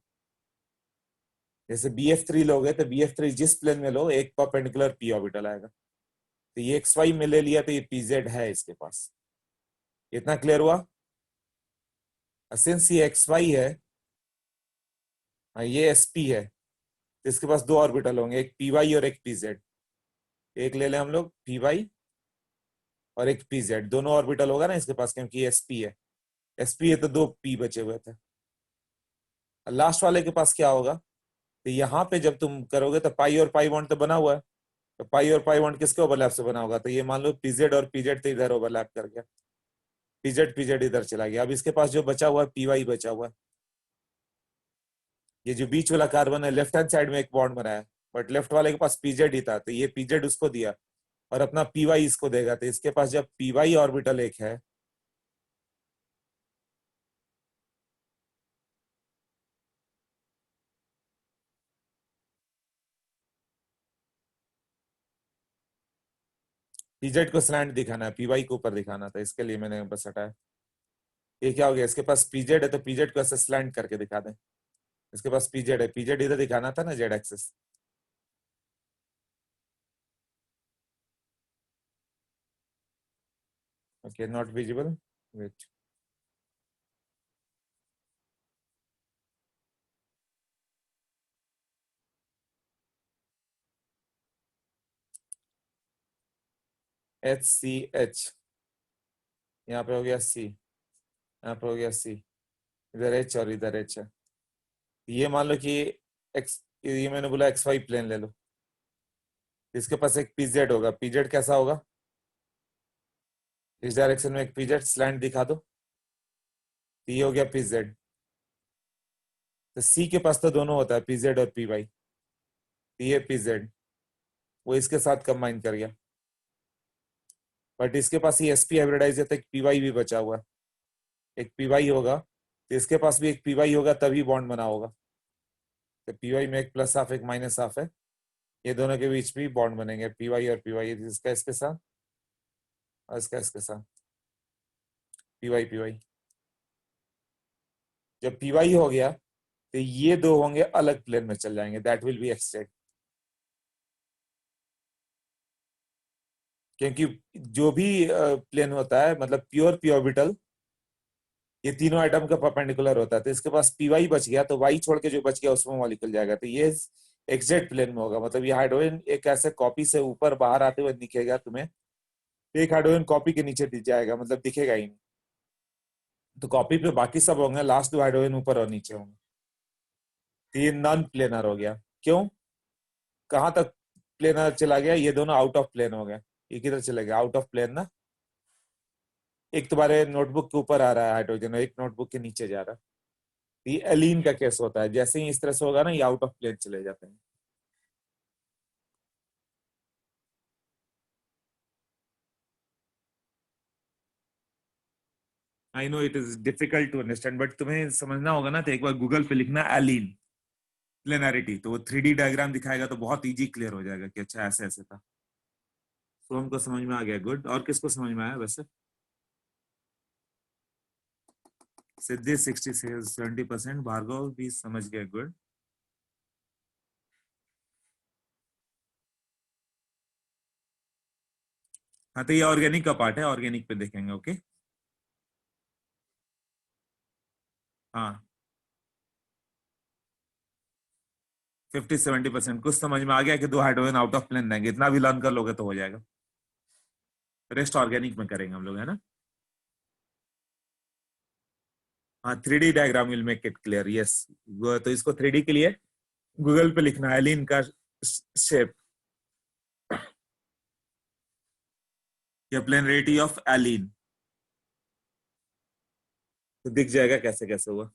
जैसे BF3 लोगे तो BF3 जिस प्लेन में लो एक परपेंडिकुलर p ऑर्बिटल आएगा, तो ये XY में ले लिया तो ये pz है इसके पास। इतना क्लियर हुआ? सिंस ये XY है, ये sp है, तो इसके पास दो ऑर्बिटल होंगे, एक py और एक pz। एक ले लें हम लोग py और एक pz, दोनों ऑर्बिटल होगा ना इसके पास, क्योंकि ये sp है। sp है तो दो p बचे हुए थे। लास्ट वाले के पास क्या होगा? तो यहाँ पे जब तुम करोगे तो पाई और पाई बॉन्ड तो बना हुआ है, तो पाई और पाई बॉन्ड किसके ओवरलैप से बना होगा? तो ये मान लो pz और pz तो इधर ओवरलैप कर गया, pz इधर चला गया। अब इसके पास जो बचा हुआ है py बचा हुआ है। ये जो बीच वाला कार्बन है लेफ्ट हैंड साइड में एक बॉन्ड बनाया है, बट लेफ्ट वाले के पास pz ही था, तो ये pz उसको दिया और अपना py इसको देगा, तो इसके पास जब py ऑर्बिटल एक है, pz को स्लैंट दिखाना है, py को ऊपर दिखाना था, इसके लिए मैंने बस हटाया। ये क्या हो गया? इसके पास pz है तो pz को ऐसे स्लैंट करके दिखा दें। इसके पास pz है, pz इधर दिखाना था ना, z axis. Okay, not visible, wait. HCH, यहाँ पे हो गया C, यहाँ पे हो गया C, इधर H और इधर H है। ये मान लो कि X, ये मैंने बोला XY प्लेन ले लो, इसके पास एक pz होगा। pz कैसा होगा? इस डायरेक्शन में एक pz स्लैंट दिखा दो, ये हो गया pz। तो C के पास तो दोनों होता है pz और py, ये pz वो इसके साथ कंबाइन कर गया, बट इसके पास ये sp हाइब्रिडाइज है तो एक py भी बचा हुआ है, एक py होगा, तो इसके पास भी एक py होगा तभी बॉन्ड बना होगा। तो py में एक प्लस हाफ एक माइनस हाफ है, ये दोनों के बीच भी बॉन्ड बनेंगे, py और py, इसका इसके साथ और इसका इसके साथ, py। जब py हो गया तो ये दो होंगे अलग प्लेन में चल जाएंगे, दैट विल बी एक्सटेंड। क्योंकि जो भी प्लेन होता है, मतलब प्योर p ऑर्बिटल, ये तीनों आइटम का परपेंडिकुलर होता है, तो इसके पास py बच गया तो y छोड़ के जो बच गया उसमें मॉलिक्यूल जाएगा, तो ये एग्जैक्ट प्लेन में होगा। मतलब ये हाइड्रोजन एक ऐसे कॉपी से ऊपर बाहर आते हुए दिखेगा तुम्हें, एक हाइड्रोजन कॉपी के नीचे दिख जाएगा, मतलब दिखेगा ही नहीं। तो कॉपी पे बाकी सब होंगे, लास्ट दो हाइड्रोजन ऊपर और नीचे होंगे, तो ये नॉन प्लेनर हो गया। क्यों? कहां तक प्लेनर चला गया? ये दोनों आउट ऑफ प्लेन हो गए। ये किधर चले गया? आउट ऑफ प्लेन ना। एक तुम्हारे नोटबुक के ऊपर आ रहा है हाइड्रोजन, एक नोटबुक के नीचे जा रहा है। ये एलीन का केस होता है, जैसे ही इस तरह से होगा ना, ये आउट ऑफ प्लेन चले जाते हैं। I know it is difficult to understand, but तुम्हें समझना होगा ना, तो एक बार गूगल पे लिखना एलीन प्लेनरिटी, तो वो 3D डायग्राम दिखाएगा, तो बहुत इजी क्लियर हो जाएगा कि अच्छा ऐसे ऐसे था। तो हमको समझ में आ गया, गुड। और किसको समझ में आया वैसे? सिद्धि 60 से 70%, भार्गव भी समझ गया, गुड। हाँ, तो ये ऑर्गेनिक का पार्ट है, ऑर्गेनिक पे देखेंगे। ओके, हाँ 50-70% कुछ समझ में आ गया कि दो हाइड्रोजन आउट ऑफ प्लेन रहेंगे, इतना भी लर्न कर लोगे तो हो जाएगा। रेस्ट ऑर्गेनिक में करेंगे हम लोग, है ना। हाँ 3D diagram will make it clear, yes. तो इसको 3D के लिए गूगल पे लिखना है एलिन का शेप, या प्लेनरिटी ऑफ एलिन, तो दिख जाएगा कैसे कैसे हुआ।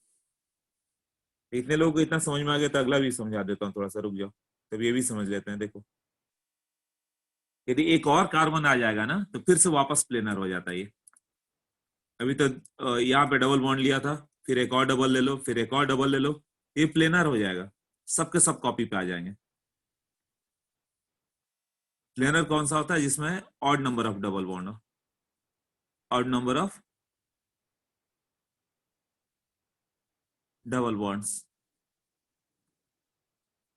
इतने लोगों को इतना समझ में आ गया तो अगला भी समझा देता हूँ, थोड़ा सा रुक जाओ तब ये भी समझ लेते हैं। देखो यदि एक और कार्बन आ जाएगा ना तो फिर से वापस प्लेनर हो जाता है ये। अभी तो यहाँ पे डबल बॉन्ड लिया था, फिर एक और डबल ले लो, फिर एक और डबल ले लो, ये प्लेनर हो जाएगा, सबके सब कॉपी पे आ जाएंगे। प्लेनर कौन सा होता है? जिसमें odd number of double bond हो, odd number of double bonds,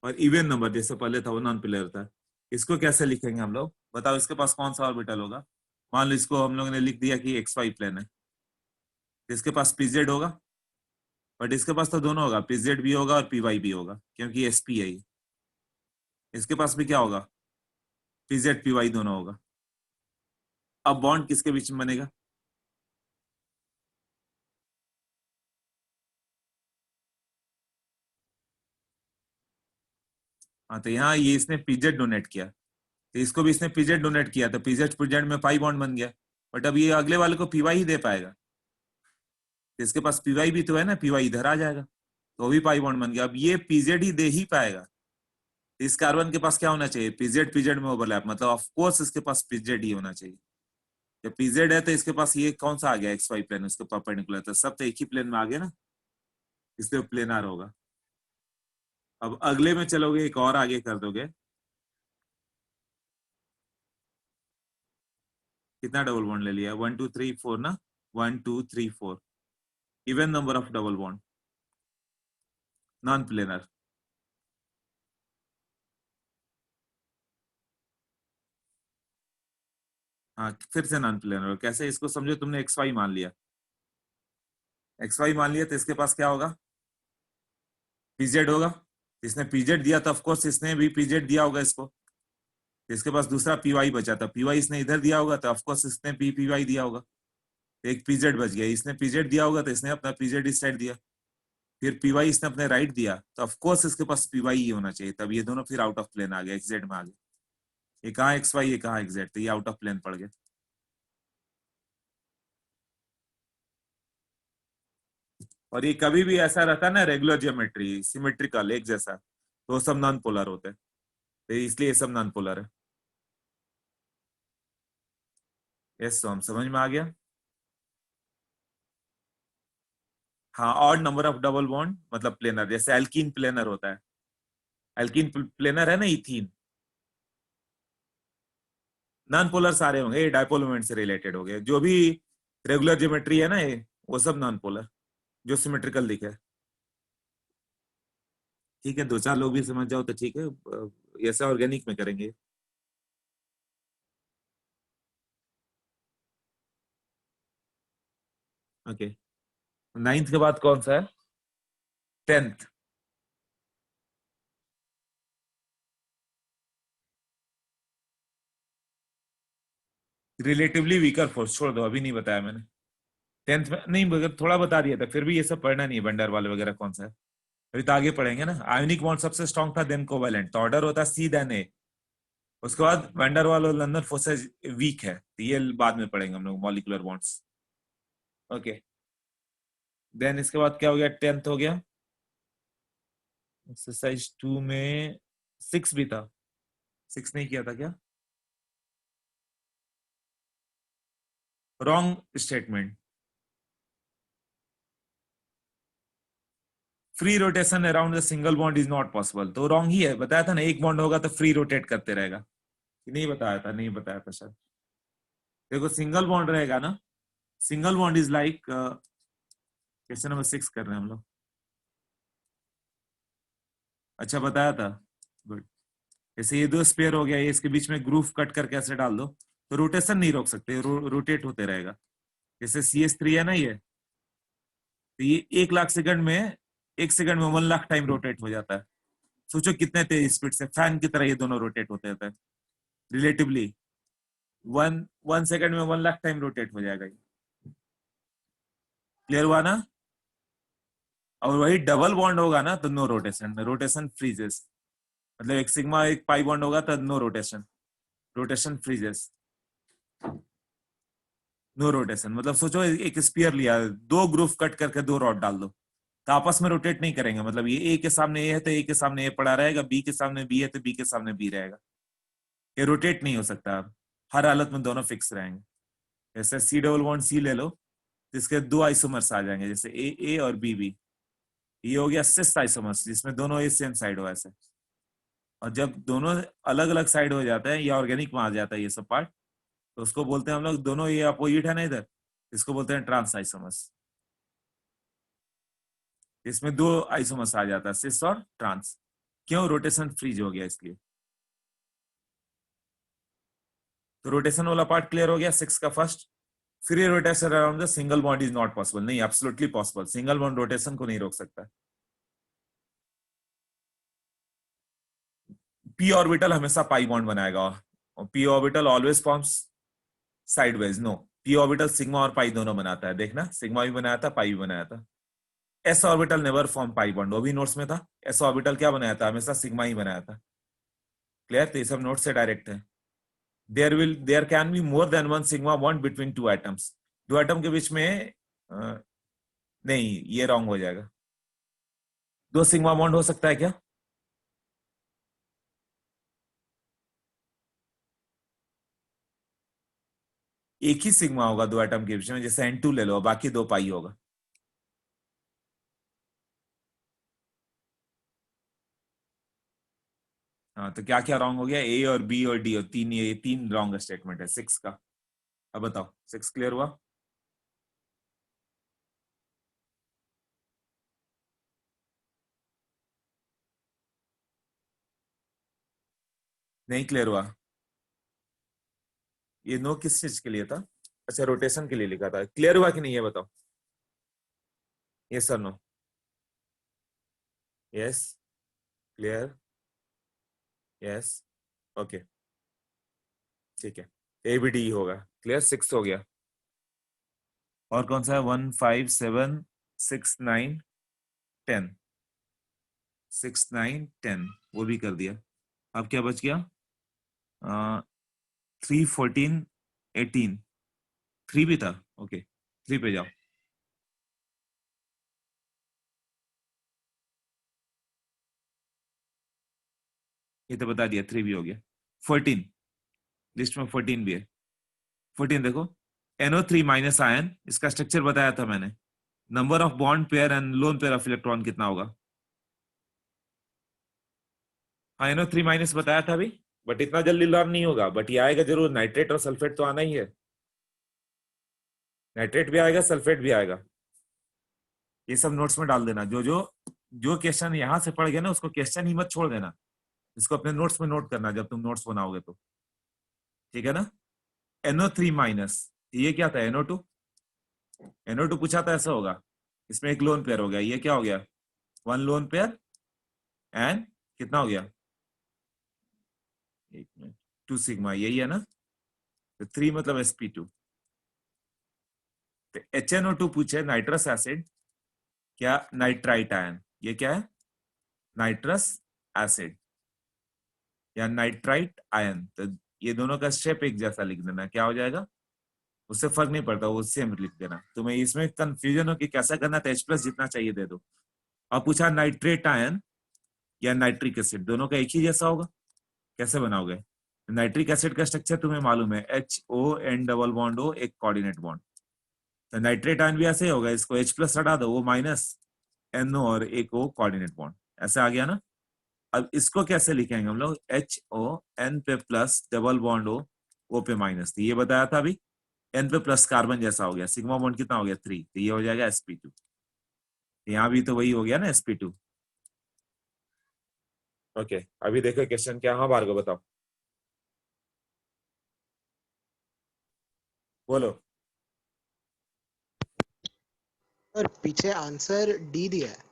और इवन नंबर जैसे पहले था वो नॉन प्लेयर था। इसको कैसे लिखेंगे हम लोग? बताओ, इसके पास कौन सा ऑर्बिटल होगा? मान लो इसको हम लोगों ने लिख दिया कि XY प्लेन है, इसके पास PZ होगा, बट इसके पास तो दोनों होगा, PZ भी होगा और PY भी होगा, क्योंकि SP है ये। इसके पास भी क्या होगा? PZ PY दोनों होगा। अब बॉन्ड किसके बीच में बनेगा? हाँ, तो यहाँ ये इसने PZ डोनेट किया, तो इसको भी इसने PZ डोनेट किया, तो PZ PZ में पाई बॉन्ड बन गया। बट अब ये अगले वाले को PY ही दे पाएगा, तो इसके पास PY भी तो है ना, PY इधर आ जाएगा, तो भी पाई बॉन्ड बन गया। अब ये PZ ही दे ही पाएगा, इस कार्बन के पास क्या होना चाहिए? PZ PZ में ओवरलैप, मतलब ऑफ कोर्स इसके पास PZ ही होना चाहिए। जब PZ है तो इसके पास ये कौन सा आ गया? XY प्लेन, उसके परपेंडिकुलर, तो सब तो एक ही प्लेन में आ गया ना, इसलिए प्लेनर होगा। अब अगले में चलोगे, एक और आगे कर दोगे, कितना डबल बॉन्ड ले लिया? 1 2 3 4 ना, 1 2 3 4, even number of double bond, non planar. हाँ, फिर से नॉन प्लेनर। कैसे? इसको समझो, तुमने XY मान लिया, XY मान लिया, तो इसके पास क्या होगा? PZ होगा, इसने PZ दिया तो ऑफकोर्स इसने भी PZ दिया होगा इसको, इसके पास दूसरा PY बचा था, PY इसने इधर दिया होगा तो ऑफकोर्स इसने PY दिया होगा, एक PZ बच गया, इसने PZ दिया होगा तो इसने अपना PZ इस साइड दिया, फिर PY इसने अपने राइट दिया, तो ऑफकोर्स इसके पास PY ही होना चाहिए, तब ये दोनों फिर आउट ऑफ प्लेन आ गया, XZ में आ गया। ये कहाँ XY, ये कहाँ XZ, तो ये आउट ऑफ प्लेन पड़ गया। और ये कभी भी ऐसा रहता है ना, रेगुलर ज्योमेट्री, सिमेट्रिकल, एक जैसा, तो वो सब नॉन पोलर होते हैं, तो इसलिए ये सब नॉन पोलर है। यस, तो हम समझ में आ गया। हाँ, odd number of double bond मतलब प्लेनर, जैसे एल्कीन प्लेनर होता है, एल्कीन प्लेनर है ना, इथीन। नॉन पोलर सारे होंगे, ये डायपोल मोमेंट से रिलेटेड हो गए, जो भी रेगुलर ज्योमेट्री है ना ये, वो सब नॉन पोलर, जो सिमेट्रिकल दिखे। ठीक है, 2 4 लोग भी समझ जाओ तो ठीक है, ऐसा ऑर्गेनिक में करेंगे। ओके, 9th के बाद कौन सा है? 10th। रिलेटिवली वीकर फोर्स छोड़ दो, अभी नहीं बताया मैंने। 10th में नहीं, मगर थोड़ा बता दिया था, फिर भी ये सब पढ़ना नहीं है, वंडर वाल वगैरह कौन सा है, अभी तो आगे पढ़ेंगे ना। आयोनिक बॉन्ड सबसे स्ट्रॉन्ग था, देन कोवेलेंट, तो ऑर्डर होता C देन A। उसके बाद वंडर वाल और लंदन फोर्सेज वीक है, तो ये बाद में पढ़ेंगे हम लोग, मॉलिक्यूलर बॉन्ड्स। ओके, देन इसके बाद क्या हो गया? 10th हो गया। एक्सरसाइज 2 में 6 भी था, 6 नहीं किया था क्या? Wrong statement, free rotation around the single bond is not possible, तो रॉन्ग ही है। बताया था ना, एक बॉन्ड होगा तो फ्री रोटेट करते रहेगा, नहीं बताया था? नहीं बताया था शायद। देखो, सिंगल बॉन्ड रहेगा ना, single bond is like, question number 6 कर रहे हैं हम लोग। अच्छा, बताया था, गुड। जैसे ये 2 स्पेयर हो गया, ये इसके बीच में ग्रूव कट करके ऐसे डाल दो, तो रोटेशन नहीं रोक सकते, रोटेट होते रहेगा। जैसे CS3 है ना ये, तो ये 1 लाख सेकंड में, 1 सेकंड में 1 लाख टाइम रोटेट हो जाता है। सोचो कितने तेज स्पीड से, फैन की तरह ये दोनों रोटेट होते हैं रिलेटिवली। 1 सेकंड में 1 लाख टाइम रोटेट हो जाएगा ये। क्लियर हुआ ना? और वही डबल बॉन्ड होगा ना तो नो रोटेशन, रोटेशन फ्रीजेस। मतलब एक सिग्मा एक पाई बॉन्ड होगा तो no rotation, rotation freezes, no rotation. मतलब सोचो एक स्पीयर लिया, दो ग्रुप कट करके दो रॉड डाल दो तो आपस में रोटेट नहीं करेंगे। मतलब ये ए के सामने ए है तो ए के सामने ए पड़ा रहेगा, बी के सामने बी है तो बी के सामने बी रहेगा। ये रोटेट नहीं हो सकता, हर हालत में दोनों फिक्स रहेंगे। जैसे सी डबल बॉन्ड सी ले लो, जिसके दो आइसोमर्स आ जाएंगे, जैसे ए ए और बी बी। ये हो गया सिस आइसोमर्स जिसमें दोनों ए सेम साइड हो ऐसे। और जब दोनों अलग अलग साइड हो जाता है, ये ऑर्गेनिक में आ जाता है ये सब पार्ट, तो उसको बोलते हैं हम लोग, दोनों ये अपोजिट है ना इधर, इसको बोलते हैं ट्रांस आइसोमर्स। इसमें दो आइसोमर्स आ जाता है, सिस और ट्रांस। क्यों? रोटेशन फ्रीज हो गया इसलिए। तो रोटेशन वाला पार्ट क्लियर हो गया, 6 का first. Free rotation around the single bond is not possible. नहीं, absolutely possible, single bond rotation को नहीं रोक सकता। पी ऑर्बिटल हमेशा पाई बॉन्ड बनाएगा, और p orbital always forms sideways. No, p orbital sigma और पाई दोनों बनाता है। देखना, सिग्मा भी बनाया था, पाई भी बनाया था। S orbital never form pi bond, वो भी नोट्स में था। एस ऑर्बिटल क्या बनाया था? हमेशा सिग्मा ही बनाया था। क्लियर? तो ये सब नोट से डायरेक्ट है। there can be more than one sigma bond between two atoms। दो एटम के बीच में नहीं, ये रॉन्ग हो जाएगा। दो सिग्मा बॉन्ड हो सकता है क्या? एक ही सिग्मा होगा दो एटम के बीच में, जैसे N2 ले लो, बाकी दो पाई होगा। हाँ, तो क्या क्या रॉन्ग हो गया? ए और बी और डी और तीन, ये तीन रॉन्ग स्टेटमेंट है 6 का। अब बताओ, 6 क्लियर हुआ? नहीं क्लियर हुआ? ये नो किस चीज के लिए था? अच्छा, रोटेशन के लिए लिखा था। क्लियर हुआ कि नहीं ये बताओ? यस और no? Yes, clear, yes, okay, ठीक है। ए बी डी होगा। क्लियर? 6 हो गया। और कौन सा है? 1 5 7 6 9 10, 6 9 10 वो भी कर दिया। अब क्या बच गया? 3 14 18। 3 भी था, ओके। 3 पे जाओ। ये तो बता दिया, 3 भी हो गया। 14, लिस्ट में 14 भी है। 14 देखो, NO3 माइनस आयन, इसका स्ट्रक्चर बताया था मैंने। Number of bond pair and lone pair of electron कितना होगा? हाँ, NO3 माइनस बताया था अभी, बट इतना जल्दी लर्न नहीं होगा। बट ये आएगा जरूर, नाइट्रेट और सल्फेट तो आना ही है। नाइट्रेट भी आएगा, सल्फेट भी आएगा। ये सब नोट्स में डाल देना। जो क्वेश्चन यहाँ से पढ़ गए ना, उसको क्वेश्चन ही मत छोड़ देना, इसको अपने नोट्स में नोट करना जब तुम नोट्स बनाओगे तो। ठीक है ना? NO3 माइनस, ये क्या था? NO2। NO2 पूछा था, ऐसा होगा। इसमें एक लोन पेयर हो गया, ये क्या हो गया? 1 लोन पेयर एंड कितना हो गया? 2 सिग्मा, यही है ना? तो 3 मतलब sp2। तो HNO2 पूछे, नाइट्रस एसिड क्या नाइट्राइट आयन? ये क्या है? नाइट्रस एसिड या नाइट्राइट आयन। तो ये दोनों का शेप एक जैसा लिख देना, क्या हो जाएगा? उससे फर्क नहीं पड़ता, वो सेम लिख देना। तुम्हें इसमें कंफ्यूजन हो कि कैसा करना, तो H+ जितना चाहिए दे दो। अब पूछा नाइट्रेट आयन या नाइट्रिक एसिड, दोनों का एक ही जैसा होगा, कैसे बनाओगे? नाइट्रिक एसिड का स्ट्रक्चर तुम्हें मालूम है, HON डबल बॉन्ड O, एक कोऑर्डिनेट बॉन्ड। तो नाइट्रेट आयन भी ऐसे ही होगा, इसको H+ हटा दो, वो माइनस NO और एक O कोऑर्डिनेट बॉन्ड, ऐसे आ गया ना? अब इसको कैसे लिखेंगे हम लोग? HON पे प्लस डबल बॉन्ड O पे माइनस। तो ये बताया था अभी, N पे प्लस कार्बन जैसा हो गया। सिग्मा बॉन्ड कितना हो गया? 3। तो ये हो जाएगा sp2। यहाँ भी तो वही हो गया ना, sp2। ओके, अभी देखो क्वेश्चन क्या। हाँ भार्गव बताओ, बोलो। और पीछे आंसर डी दिया है।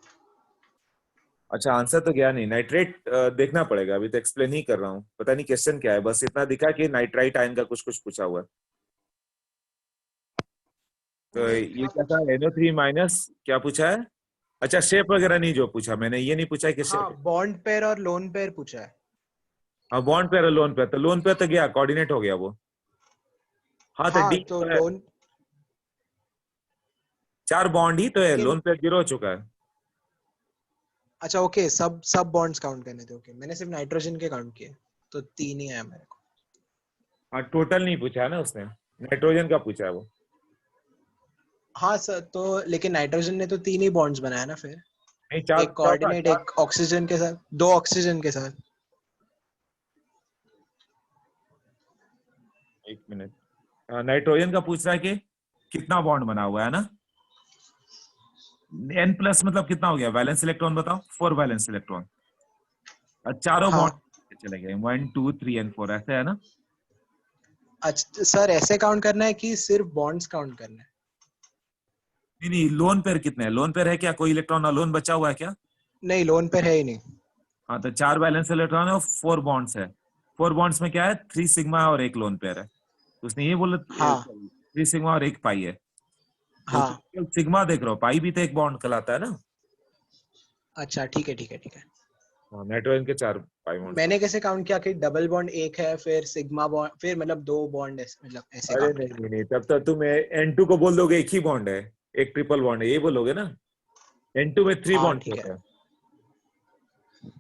अच्छा, आंसर तो गया नहीं। नाइट्रेट देखना पड़ेगा, अभी तो एक्सप्लेन ही कर रहा हूँ। पता नहीं क्वेश्चन क्या है, बस इतना दिखा कि नाइट्राइट आयन का कुछ कुछ पूछा हुआ है। तो ये क्या था? NO3 माइनस क्या पूछा है? अच्छा शेप वगैरह नहीं जो पूछा मैंने, ये नहीं पूछा कि हाँ शेप। बॉन्ड पेयर और लोन पेयर पूछा है। हाँ बॉन्ड पेयर और लोन पेयर, तो लोन पेयर तो गया, कोऑर्डिनेट हो गया वो। हाँ तो हाँ डी तो तो है, लोन 4 बॉन्ड ही तो है, लेकिन लोन पेयर 0 हो चुका है। अच्छा ओके, सब सब बॉन्ड्स काउंट करने थे। ओके मैंने सिर्फ नाइट्रोजन के काउंट किए, तो 3 ही आया मेरे को। हाँ टोटल नहीं पूछा है ना उसने, नाइट्रोजन का पूछा है वो। हाँ सर, तो लेकिन नाइट्रोजन ने तो 3 ही बॉन्ड्स बनाया ना फिर, नहीं चार एक कोऑर्डिनेट, एक ऑक्सीजन के साथ, 2 ऑक्सीजन के साथ। एक मिनट, नाइट्रोजन का पूछ रहा है कि कितना बॉन्ड बना हुआ है ना। n प्लस मतलब कितना हो गया, वैलेंस इलेक्ट्रॉन बताओ, 4 वैलेंस इलेक्ट्रॉन, और चारों हाँ बॉन्ड चले गए, 1 2 3 एंड 4 ऐसे है ना। अच्छा सर, ऐसे काउंट करना है कि सिर्फ बॉन्ड्स काउंट करना है? नहीं नहीं, लोन पेयर कितने हैं, लोन पेयर है क्या, कोई इलेक्ट्रॉन अलोन बचा हुआ है क्या। नहीं, लोन पेयर है ही नहीं। हाँ तो 4 वैलेंस इलेक्ट्रॉन है और 4 बॉन्ड्स है। 4 बॉन्ड्स में क्या है, 3 सिग्मा और 1 लोन पेयर है। तो उसने ये बोला हाँ 3 सिग्मा और 1 पाई है, तो हाँ। सिग्मा देख रहा हो, पाई भी तो एक बॉन्ड कहलाता है ना। अच्छा ठीक है ठीक है ठीक है। हाँ नाइट्रोजन के 4 पाई बॉन्ड। मैंने कैसे काउंट किया कि डबल बॉन्ड एक है, फिर सिग्मा बॉन्ड, फिर मतलब 2 बॉन्ड, मतलब ऐसे अरे काउंट नहीं किया? नहीं नहीं, तब तक तुम N2 को बोल दोगे एक ही बॉन्ड है, एक ट्रिपल बॉन्ड है, यही बोलोगे ना। N2 में 3 हाँ बॉन्ड ठीक है। होता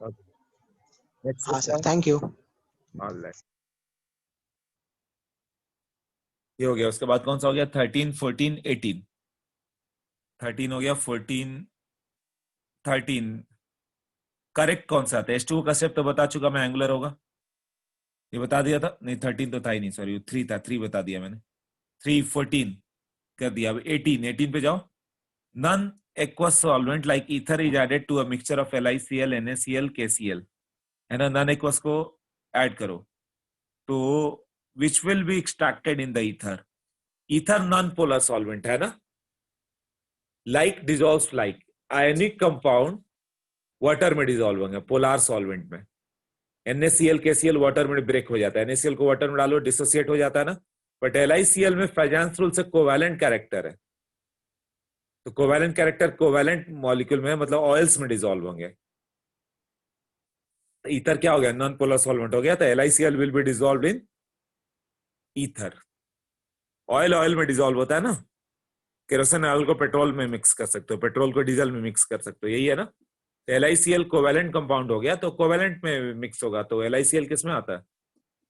है। नेक्स्ट हाँ sir, question. Thank you. Alright, ये हो गया, उसके बाद कौन सा हो गया, 13 14 18। 13 हो गया, 14 13, करेक्ट कौन सा था, H2O का शेप तो बता चुका मैं, एंगुलर होगा, ये बता दिया था, नहीं 13 तो था ही नहीं, सॉरी 3 था, 3 बता दिया मैंने, 3 14 कर दिया। अब 18 पे जाओ, none aqueous solvent like ether is added to a mixture of LiCl NaCl KCl, है ना, नन एक्वस को ऐड करो तो which will be extracted in the ether, ether non polar solvent है ना, like dissolves like, ionic compound water में dissolve होंगे, polar solvent में। NaCl KCl वाटर में ब्रेक हो जाता है, NaCl को वाटर में डालो डिसोसिएट हो जाता है ना, बट LiCl में फ्रेजांस रूल से कोवैलेंट कैरेक्टर है, तो कोवैलेंट कैरेक्टर कोवैलेंट मॉलिक्यूल में मतलब ऑयल्स में डिसॉल्व होंगे। ईथर क्या हो गया, नॉन पोलर सॉल्वेंट हो गया, तो LiCl will be dissolved in ether. Oil oil में डिसॉल्व होता है ना, केरोसिन ऑयल को पेट्रोल में मिक्स कर सकते हो, पेट्रोल को डीजल में मिक्स कर सकते हो, यही है ना। तो LiCl कोवैलेंट कंपाउंड हो गया, तो कोवैलेंट में मिक्स होगा, तो LiCl किस में आता है,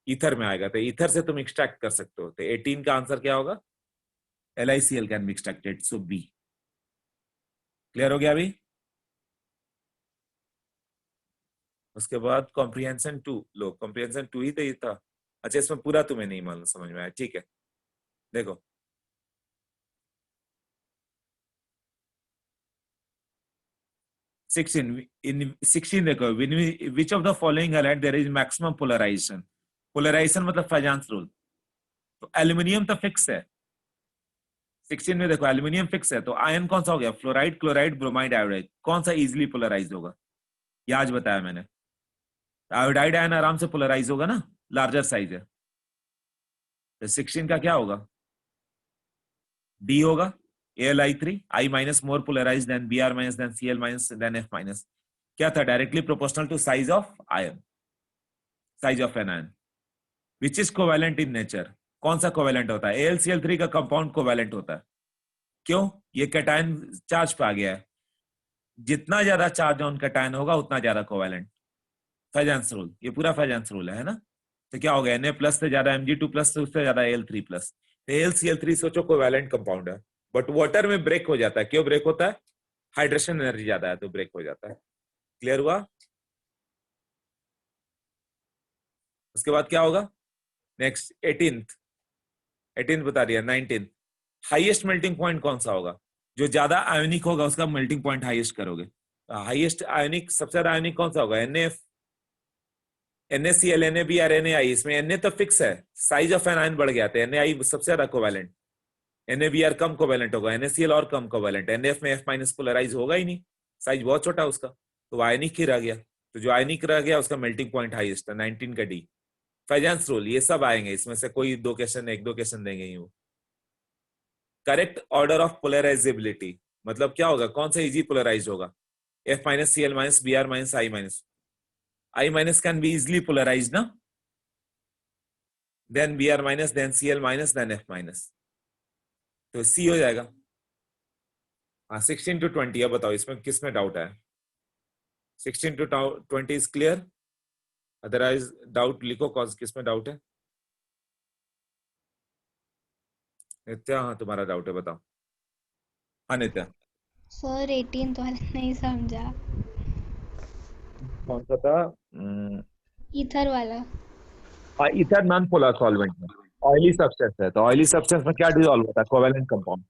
ईथर में आएगा, तो ईथर से तुम एक्सट्रैक्ट कर सकते हो। तो 18 का आंसर क्या होगा, LiCl can be extracted, so B. Clear हो गया अभी। उसके बाद कॉम्प्रिहेंशन 2 लो, कॉम्प्रिहेंशन 2 ही तो ये था। अच्छा इसमें पूरा तुम्हें नहीं मालूम, समझ में आया, ठीक है। देखो 16 in 16 देखो, which of the following halide there is maximum polarization, polarization मतलब फाइजांस रूल, तो एल्यूमिनियम तो फिक्स है, 16 में देखो एल्यूमिनियम फिक्स है, तो आयन कौन सा हो गया, फ्लोराइड क्लोराइड ब्रोमाइड आयोडाइड, कौन सा इजीली पोलराइज होगा, ये आज बताया मैंने। आयोडाइड आयन आराम से पोलराइज होगा ना, लार्जर साइज है, तो 16 का क्या होगा, डी होगा, Al3 I minus more polarize than Br minus than Cl minus than F minus, क्या था, directly proportional to size of ion, size of anion, which is covalent in nature, कौन सा कोवैलेंट होता है, AlCl3 का compound covalent होता है, क्यों, ये कैटायन चार्ज पे आ गया है, जितना ज्यादा चार्ज ऑन कैटायन होगा उतना ज्यादा कोवैलेंट, फेजेंस रूल, ये पूरा फेजेंस रूल है ना। तो क्या हो गया, Na प्लस से ज्यादा Mg2 प्लस से उससे ज्यादा Al3 प्लस, तो AlCl3 सोचो कोवैलेंट कंपाउंड है, बट वाटर में ब्रेक हो जाता है, क्यों ब्रेक होता है, हाइड्रेशन एनर्जी ज्यादा है तो ब्रेक हो जाता है। क्लियर हुआ। उसके बाद क्या होगा, नेक्स्ट 18 बता दिया, 19 हाईएस्ट मेल्टिंग पॉइंट कौन सा होगा, जो ज्यादा आयोनिक होगा उसका मेल्टिंग पॉइंट हाईएस्ट करोगे, हाईएस्ट आयोनिक सबसे ज्यादा आयोनिक कौन सा होगा, NaF NaCl NaBr NaI, इसमें Na तो फिक्स है, साइज ऑफ एन आयन बढ़ गया था, NaI सबसे ज्यादा कोवैलेंट, NaBr कम कोवैलेंट होगा, NaCl और कम कोवैलेंट, NaF में F माइनस पोलराइज होगा ही नहीं, साइज बहुत छोटा उसका, तो आयनिक ही रह गया, तो जो आयनिक रह गया उसका मेल्टिंग पॉइंट हाईएस्ट है, 19 का डी। फेजेंस रूल ये सब आएंगे, इसमें से कोई एक दो क्वेश्चन देंगे ही वो। करेक्ट ऑर्डर ऑफ पोलराइजेबिलिटी मतलब क्या होगा, कौन सा इजी पोलराइज होगा, F minus Cl minus Br minus I minus. I minus can be easily polarized ना, then Br minus, then Cl minus, then F minus. तो C हो जाएगा। हाँ 16 to 20, अब बताओ इसमें किस में डाउट है? 16 to 20 is clear, otherwise doubt लिखो, कॉज किस में डाउट है? नित्या, हाँ तुम्हारा डाउट है, बताओ। हाँ नित्या, सर 18th वाला नहीं समझा। कौन सा था? ईथर वाला। इथर नॉन पोलर सॉल्वेंट में ऑयली सब्सटेंस है, तो ऑयली सब्सटेंस में क्या डिसॉल्व होता है? Covalent compound.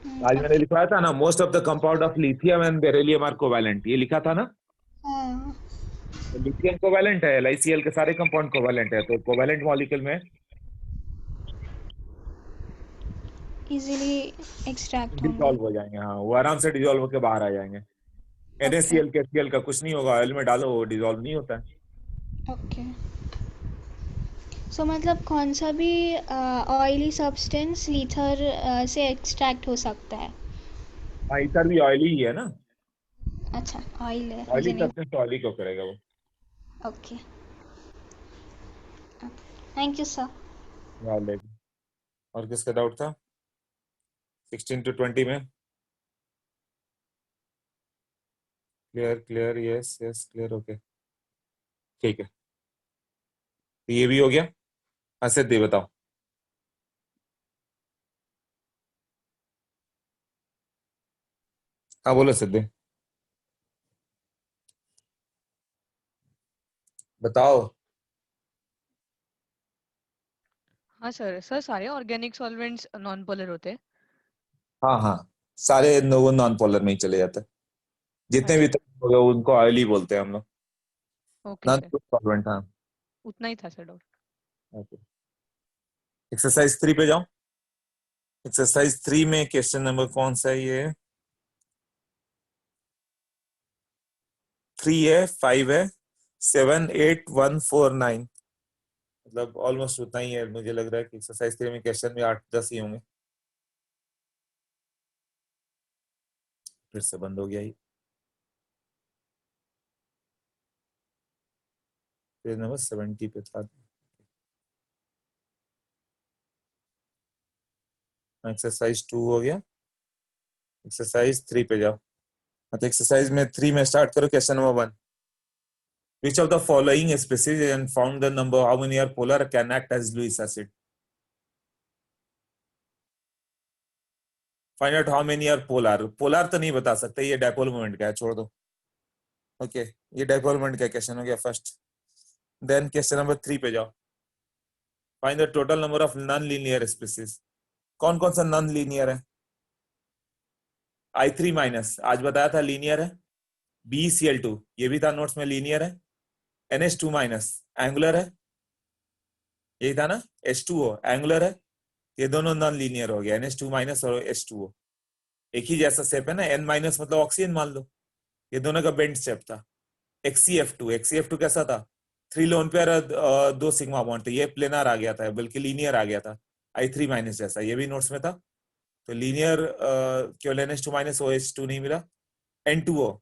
आज मैंने ओके। लिखवाया था ना, most of the compound of lithium and beryllium are covalent, ये लिखा था ना। हाँ। तो लिथियम कोवेलेंट है, LiCl के सारे कंपाउंड कोवेलेंट है, तो कोवेलेंट मॉलिक्यूल में इजीली एक्सट्रैक्ट होंगे। डिसॉल्व हो जाएंगे। हाँ वो आराम से डिसॉल्व होकर बाहर आ जाएंगे। ओके। NaCl के Cl का कुछ नहीं होगा, ऑयल में डालो वो डिसॉल्व नहीं होता है। ओके। सो मतलब कौन सा भी ऑयली सब्सटेंस लीथर से एक्सट्रैक्ट हो सकता है? हाँ इथर भी ऑयली ही है ना, अच्छा, ऑयल है, ऑयली मुझे नहीं। सब्सटेंस तो ऑयली को करेगा वो। Okay, thank you sir. याद लेके। और किसका डाउट था 16 to 20 में? Clear clear, yes yes clear, okay ठीक है, तो ये भी हो गया। हाँ सिद्धि बताओ। हाँ बोलो सिद्धि, बताओ। हाँ सर, सारे ऑर्गेनिक सॉल्वेंट्स नॉन पोलर होते हैं। हाँ हाँ, सारे वो नॉन पोलर में ही चले जाते हैं, जितने भी अच्छा, हो गए उनको ऑयली बोलते हैं हम लोग, ओके नॉन सर, सॉल्वेंट। हाँ उतना ही था सर डाउट। ओके, एक्सरसाइज 3 पे जाओ। एक्सरसाइज 3 में क्वेश्चन नंबर कौन सा है ये? 3 है, 5 है, 7 8 1 4 9, मतलब ऑलमोस्ट उतना ही है। मुझे लग रहा है कि एक्सरसाइज 3 में क्वेश्चन भी 8-10 ही होंगे। फिर से बंद हो गया ये, पेज नंबर 70 पे था। एक्सरसाइज 2 हो गया, एक्सरसाइज 3 पे जाओ। तो एक्सरसाइज में 3 में स्टार्ट करो, question number 1। Which of the following species and found the number how many are polar can act as Lewis acid? Find out how many are polar. Polar तो नहीं बता सकते, ये डायपोल मोमेंट का है, छोड़ दो। ओके ये डायपोल मोमेंट का क्वेश्चन हो गया फर्स्ट। देन क्वेश्चन नंबर 3 पे जाओ। Find the total number of non linear species. कौन कौन सा नॉन लीनियर है? I3 माइनस आज बताया था लीनियर है, BeCl2 ये भी था नोट्स में लीनियर है, NH2 माइनस एंगुलर है, यही था ना, H2O एंगुलर है, ये दोनों नॉन लीनियर हो गया, NH2 माइनस और H2O एक ही जैसा शेप है ना, N माइनस मतलब ऑक्सीजन मान लो, ये दोनों का बेंड शेप था। XCF2 कैसा था? 3 लोन पेयर 2 सिग्मा बॉन्ड, तो ये प्लेनर आ गया था, बल्कि लीनियर आ गया था, I3 माइनस जैसा, ये भी नोट्स में था। तो लीनियर केवल NH2 माइनस OH2 नहीं मिला। N2O,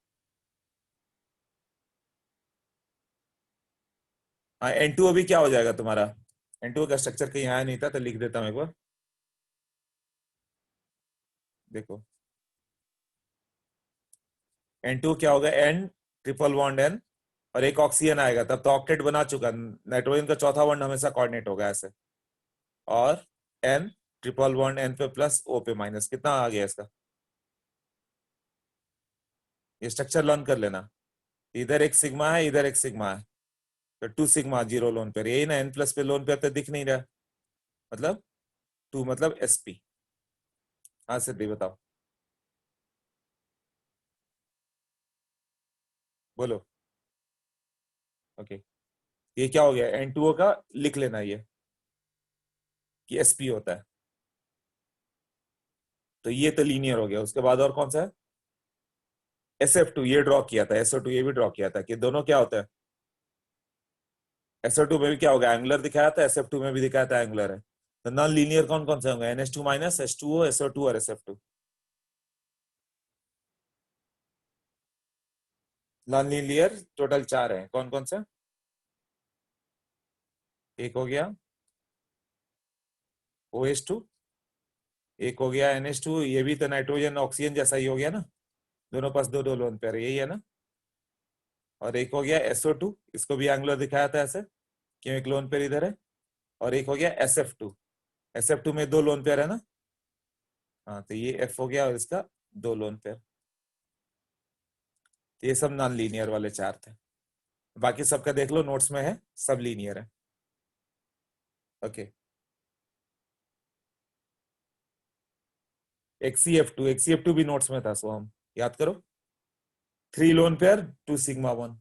हाँ N2O भी क्या हो जाएगा तुम्हारा? N2O का स्ट्रक्चर कहीं आया नहीं था, तो लिख देता हूं एक बार, देखो N2 क्या होगा, N ट्रिपल बॉन्ड N और एक ऑक्सीजन आएगा, तब तो ऑक्टेट बना चुका। नाइट्रोजन का चौथा बॉन्ड हमेशा कोऑर्डिनेट होगा ऐसे, और N ट्रिपल बॉन्ड N पे प्लस O पे माइनस, कितना आ गया इसका? ये स्ट्रक्चर लर्न कर लेना, इधर एक सिग्मा है, इधर एक सिग्मा है, तो 2 सिग्मा 0 लोन पेयर, यही ना, N प्लस पे लोन पेयर तो दिख नहीं रहा, मतलब 2 मतलब SP। हाँ सिद्धि बताओ, बोलो। ओके ये क्या हो गया, N2O का लिख लेना ये कि SP होता है, तो ये तो लीनियर हो गया। उसके बाद और कौन सा है? SF2 ये ड्रॉ किया था, SO2 ये भी ड्रॉ किया था, कि दोनों क्या होता है? SO2 में भी क्या होगा, एंगुलर दिखाया था, SF2 में भी दिखाया था एंगुलर है। तो नॉन लीनियर कौन कौन से होंगे? NH2 माइनस, H2O, SO2 और SF2। नॉन लीनियर टोटल 4 है, कौन कौन सा? एक हो गया OH2, एक हो गया NH2, ये भी तो नाइट्रोजन ऑक्सीजन जैसा ही हो गया ना, दोनों पास दो दो लोन पेयर, यही है ना। और एक हो गया SO2, इसको भी एंगुलर दिखाया था ऐसे, क्यों एक लोन पेयर इधर है। और एक हो गया SF2, SF2 में 2 लोन पेयर है ना। हाँ, तो ये F हो गया और इसका 2 लोन पेयर। तो ये सब नॉन लीनियर वाले 4 थे, बाकी सबका देख लो नोट्स में है, सब लीनियर है। ओके, XCF2 भी नोट्स में था, सो हम याद करो। 3 lone pair 2 sigma 1,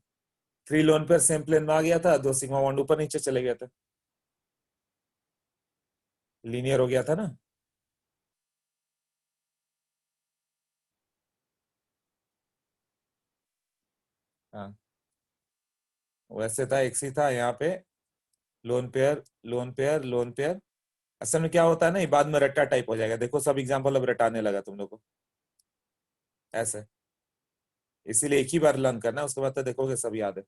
3 lone pair same plane में आ गया था, 2 सिग्मा 1 ऊपर नीचे चले गए थे, लीनियर हो गया था ना। हाँ, वैसे था, एक ही था यहाँ पे, lone pair lone pair lone pair. असल में क्या होता है ना, ये बाद में रट्टा टाइप हो जाएगा, देखो सब एग्जांपल अब रटाने लगा तुम लोग को ऐसे, इसीलिए एक ही बार लर्न करना, उसके बाद तो देखोगे सब याद है,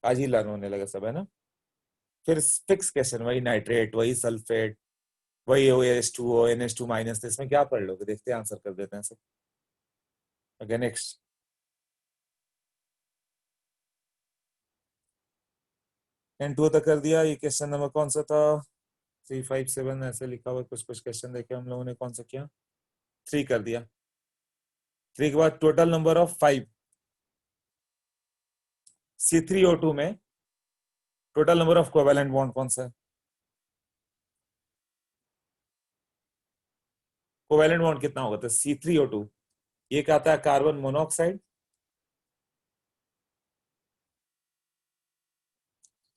आज ही लर्न होने लगा सब, है ना। फिर फिक्स क्वेश्चन, वही नाइट्रेट, वही सल्फेट, वही OH2O NH2 माइनस, तो इसमें क्या पढ़ लोगे, देखते हैं आंसर कर देते हैं सब। Okay, next. N2 तक कर दिया। ये क्वेश्चन नंबर कौन सा था? 357 ऐसे लिखा हुआ, कुछ कुछ क्वेश्चन देखे हम लोगों ने, कौन सा किया? 3 कर दिया। 3 के बाद टोटल नंबर ऑफ 5, C3O2 में total number of covalent bond कौन सा है? कोवेलेंट बॉन्ड कितना होगा? तो C3O2, ये कहता है कार्बन मोनोऑक्साइड,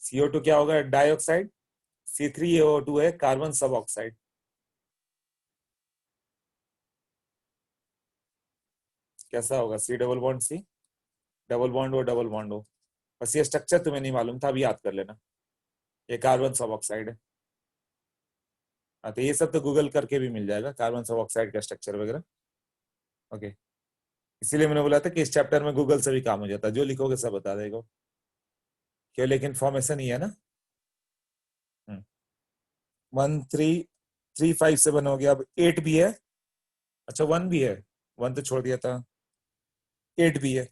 CO2 क्या होगा? डाइऑक्साइड, C3O2 है कार्बन सब ऑक्साइड। कैसा होगा? C double bond C, double bond O, double bond O। बस ये स्ट्रक्चर तुम्हें नहीं मालूम था, अभी याद कर लेना, ये कार्बन सब ऑक्साइड है। हाँ, तो ये सब तो गूगल करके भी मिल जाएगा, कार्बन सब ऑक्साइड का स्ट्रक्चर वगैरह। ओके, इसीलिए मैंने बोला था कि इस चैप्टर में गूगल से भी काम हो जाता है, जो लिखोगे सब बता देगा क्यों, लेकिन फॉर्मेशन ही है ना। 13357 हो गया, अब 8 भी है। अच्छा 1 भी है, 1 तो छोड़ दिया था, 8 भी है।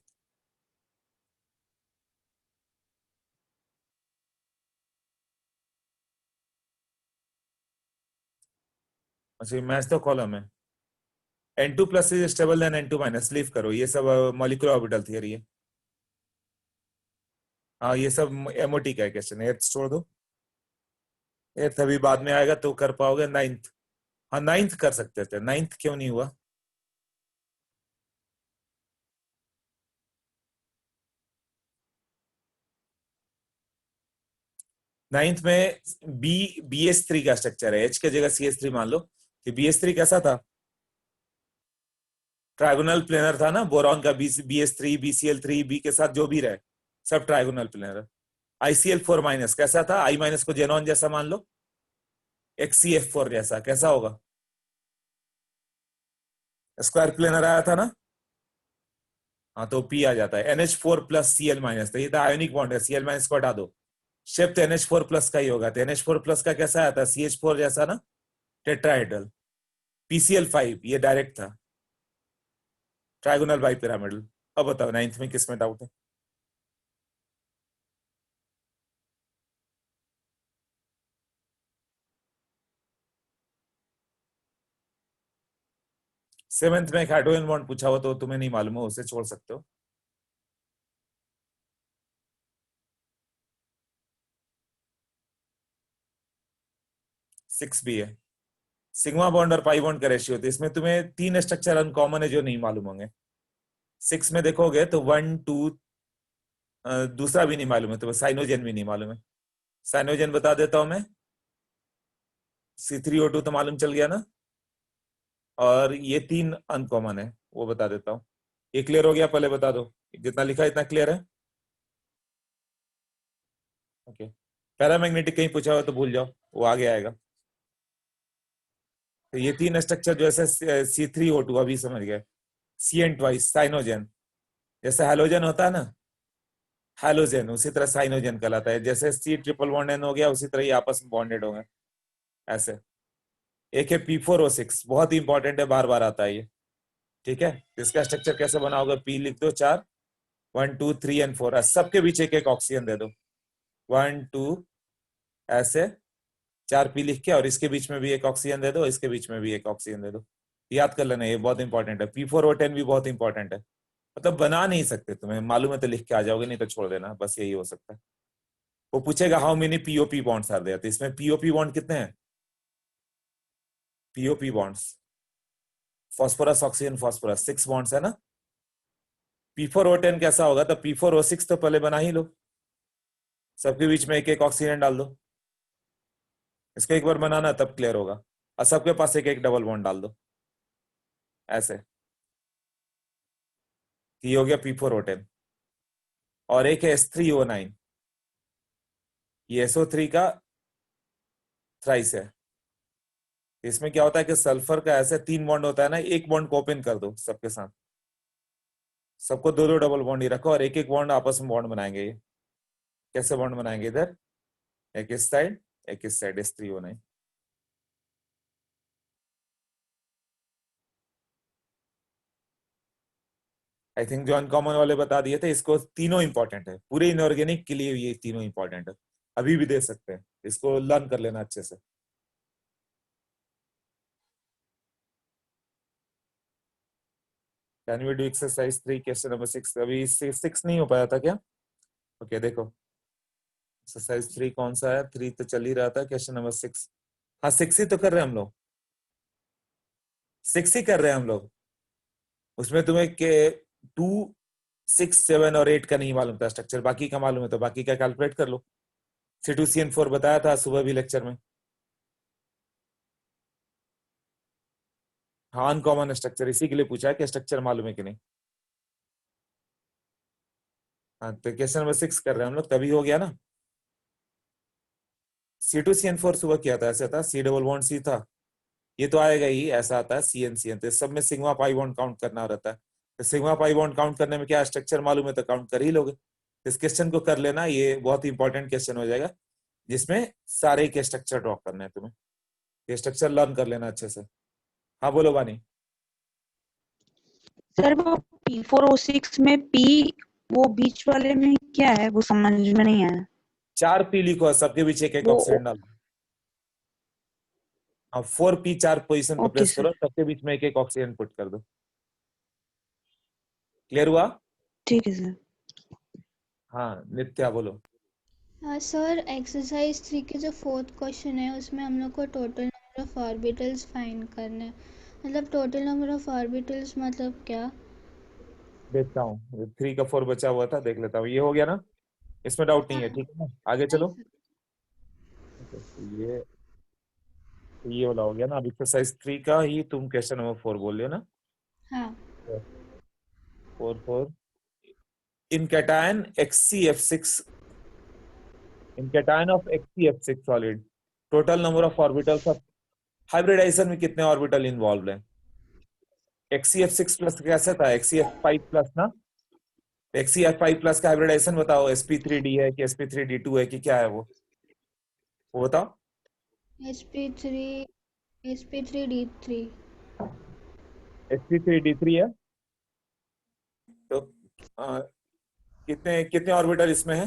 अच्छा, मैच तो कॉलम है। N2 plus is stable then N2 minus, leave करो ये सब, मॉलिक्यूलर ऑर्बिटल थियरी है। हाँ, ये सब MOT का क्वेश्चन है, एर्थ छोड़ दो, एर्थ अभी बाद में आएगा तो कर पाओगे। 9th, हाँ 9th कर सकते थे, 9th क्यों नहीं हुआ? नाइन्थ में BS3 का स्ट्रक्चर है, H के जगह CH3 मान लो, कि BS3 कैसा था? ट्राइगोनल प्लेनर था ना, बोरॉन का BS3 BCl3 B के साथ जो भी रहे सब ट्राइगोनल प्लेनर। ICl4 माइनस कैसा था? I माइनस को जेनॉन जैसा मान लो, XCF4 जैसा, कैसा होगा? स्क्वायर प्लेनर आया था ना। हाँ, तो P आ जाता है। NH4 प्लस Cl माइनस, तो ये तो आयोनिक बॉन्ड है, Cl माइनस को हटा दो, शेप तो NH4 प्लस का ही होगा। तो NH4 प्लस का कैसा आया था? CH4 जैसा ना, टेट्राहेड्रल। PCl5 ये डायरेक्ट था, ट्राइगोनल बाई पिरामिडल। अब बताओ 9th में किस में डाउट है? सेवेंथ में एक हाइड्रोजन बॉन्ड पूछा हो तो तुम्हें नहीं मालूम हो, उसे छोड़ सकते हो। सिक्स भी है, सिग्मा बॉन्ड और पाई बॉन्ड का रेशियो, तो इसमें तुम्हें 3 स्ट्रक्चर अनकॉमन है जो नहीं मालूम होंगे। 6 में देखोगे तो 1 2, दूसरा भी नहीं मालूम है, तो साइनोजेन भी नहीं मालूम है। साइनोजेन बता देता हूं मैं, C3O2 तो मालूम चल गया ना, और ये 3 अनकॉमन है, वो बता देता हूँ। ये क्लियर हो गया? पहले बता दो, जितना लिखा इतना क्लियर है? ओके, पैरामैग्नेटिक कहीं पूछा हो तो भूल जाओ, वो आगे आएगा। तो ये 3 स्ट्रक्चर जो है C3O2 अभी समझ गए, CN ट्वाइस साइनोजेन, जैसे हैलोजन होता है ना, हैलोजन उसी तरह साइनोजन कहलाता है। जैसे C ट्रिपल बॉन्ड N हो गया, उसी तरह ये आपस में बॉन्डेड होंगे ऐसे। एक है P4O6, बहुत ही इंपॉर्टेंट है, बार बार आता है ये, ठीक है। इसका स्ट्रक्चर कैसे बना होगा, P लिख दो 4, 1 2 3 एंड 4, सबके बीच एक एक ऑक्सीजन दे दो, 1 2 ऐसे 4 P लिख के, और इसके बीच में भी एक ऑक्सीजन दे दो, इसके बीच में भी एक ऑक्सीजन दे दो। याद कर लेना, ये बहुत इंपॉर्टेंट है। P4O10 भी बहुत इंपॉर्टेंट है, मतलब बना नहीं सकते, तुम्हें मालूम है तो लिख के आ जाओगे, नहीं तो छोड़ देना, बस यही हो सकता है। वो पूछेगा how many POP bonds are there, तो इसमें पीओपी बॉन्ड कितने हैं, POP bonds, phosphorus oxygen phosphorus 6 bonds है ना। P4O10 कैसा होगा, तो P4O6 तो पहले बना ही लो, सबके बीच में एक एक ऑक्सीजन डाल दो, इसको एक बार बनाना तब क्लियर होगा, और सबके पास एक एक डबल बॉन्ड डाल दो ऐसे। ये हो गया P4O10। और एक है S3O9, ये SO3 का थ्राइस है। इसमें क्या होता है कि सल्फर का ऐसे 3 बॉन्ड होता है ना, एक बॉन्ड को ओपन कर दो सबके साथ, सबको दो दो डबल बॉन्ड ही रखो, और एक एक बॉन्ड आपस में बॉन्ड बनाएंगे। ये कैसे बॉन्ड बनाएंगे, इधर एक इस साइड एक इस साइड, S3O9। आई थिंक जो अनकॉमन वाले बता दिए थे, इसको तीनों इंपॉर्टेंट है, पूरे इनऑर्गेनिक के लिए ये तीनों इंपॉर्टेंट है, अभी भी दे सकते हैं, इसको लर्न कर लेना अच्छे से। Can we do exercise 3 question number 6, अभी 6 नहीं हो पाया था क्या। ओके देखो एक्सरसाइज 3 कौन सा है, 3 तो चल ही रहा था, क्वेश्चन नंबर 6, हाँ 6 ही तो कर रहे हैं हम लोग, 6 ही कर रहे हैं हम लोग। उसमें तुम्हें के 2 6 7 और 8 का नहीं मालूम था स्ट्रक्चर, बाकी का मालूम है तो बाकी का कैलकुलेट कर लो। C2CN4 बताया था सुबह भी लेक्चर में। हाँ अनकॉमन स्ट्रक्चर, इसी के लिए पूछा है कि स्ट्रक्चर मालूम है कि नहीं। हाँ तो क्वेश्चन नंबर 6 कर रहे हैं हम लोग, तभी हो गया ना। C2CN4 सुबह किया था, ऐसे था, C डबल बॉन्ड C था, ये तो आएगा ही, ऐसा आता है CN तो सब में सिग्मा पाई बॉन्ड काउंट करना रहता है। तो सिग्मा पाई बॉन्ड काउंट करने में क्या स्ट्रक्चर मालूम है तो काउंट कर ही लोगे। इस क्वेश्चन को कर लेना, ये बहुत ही इंपॉर्टेंट क्वेश्चन हो जाएगा, जिसमें सारे के स्ट्रक्चर ड्रॉ करने हैं तुम्हें, ये स्ट्रक्चर लर्न कर लेना अच्छे से। हाँ बोलो बानी। सर वो P4O6 में P वो बीच वाले में क्या है, वो समझ में नहीं आया। 4 P लिखो, सबके बीच एक एक वो ऑक्सीजन डालो। हाँ 4 P 4 पोजीशन पे ओके प्रेस सर, करो, सबके बीच में एक एक ऑक्सीजन पुट कर दो। क्लियर हुआ। ठीक है सर। हाँ नित्या बोलो। सर एक्सरसाइज 3 के जो 4th क्वेश्चन है उसमें हम लोग को total number of orbitals find करना है, मतलब टोटल नंबर ऑफ ऑर्बिटल्स मतलब क्या। देखता हूँ 3 का 4 बचा हुआ था, देख लेता हूँ, ये हो गया ना, इसमें डाउट नहीं है, हाँ ठीक है ना, आगे नहीं चलो। सर। Okay, ये वाला हो गया ना। अब एक्सरसाइज 3 का ही तुम क्वेश्चन नंबर 4 बोल रहे हो ना। हाँ 4 in cation XCF6, in cation of XCF6 solid, total number of orbitals of hybridisation में कितने ऑर्बिटल इन्वॉल्व हैं। XCF6 प्लस कैसे था, XCF5 प्लस ना, XCF5 प्लस का हाइब्रिडाइजेशन बताओ, sp3d है कि sp3d2 है कि क्या है वो बताओ। sp3 sp3d3। sp3d3 है, तो कितने कितने ऑर्बिटल इसमें है,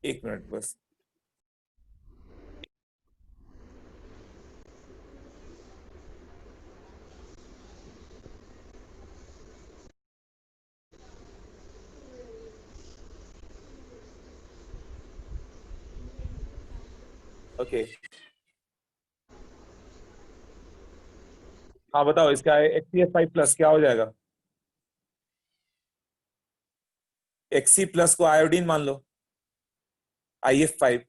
एक मिनट बस। ओके हाँ बताओ, इसका XCF5 प्लस क्या हो जाएगा, Xc प्लस को आयोडीन मान लो, IF5,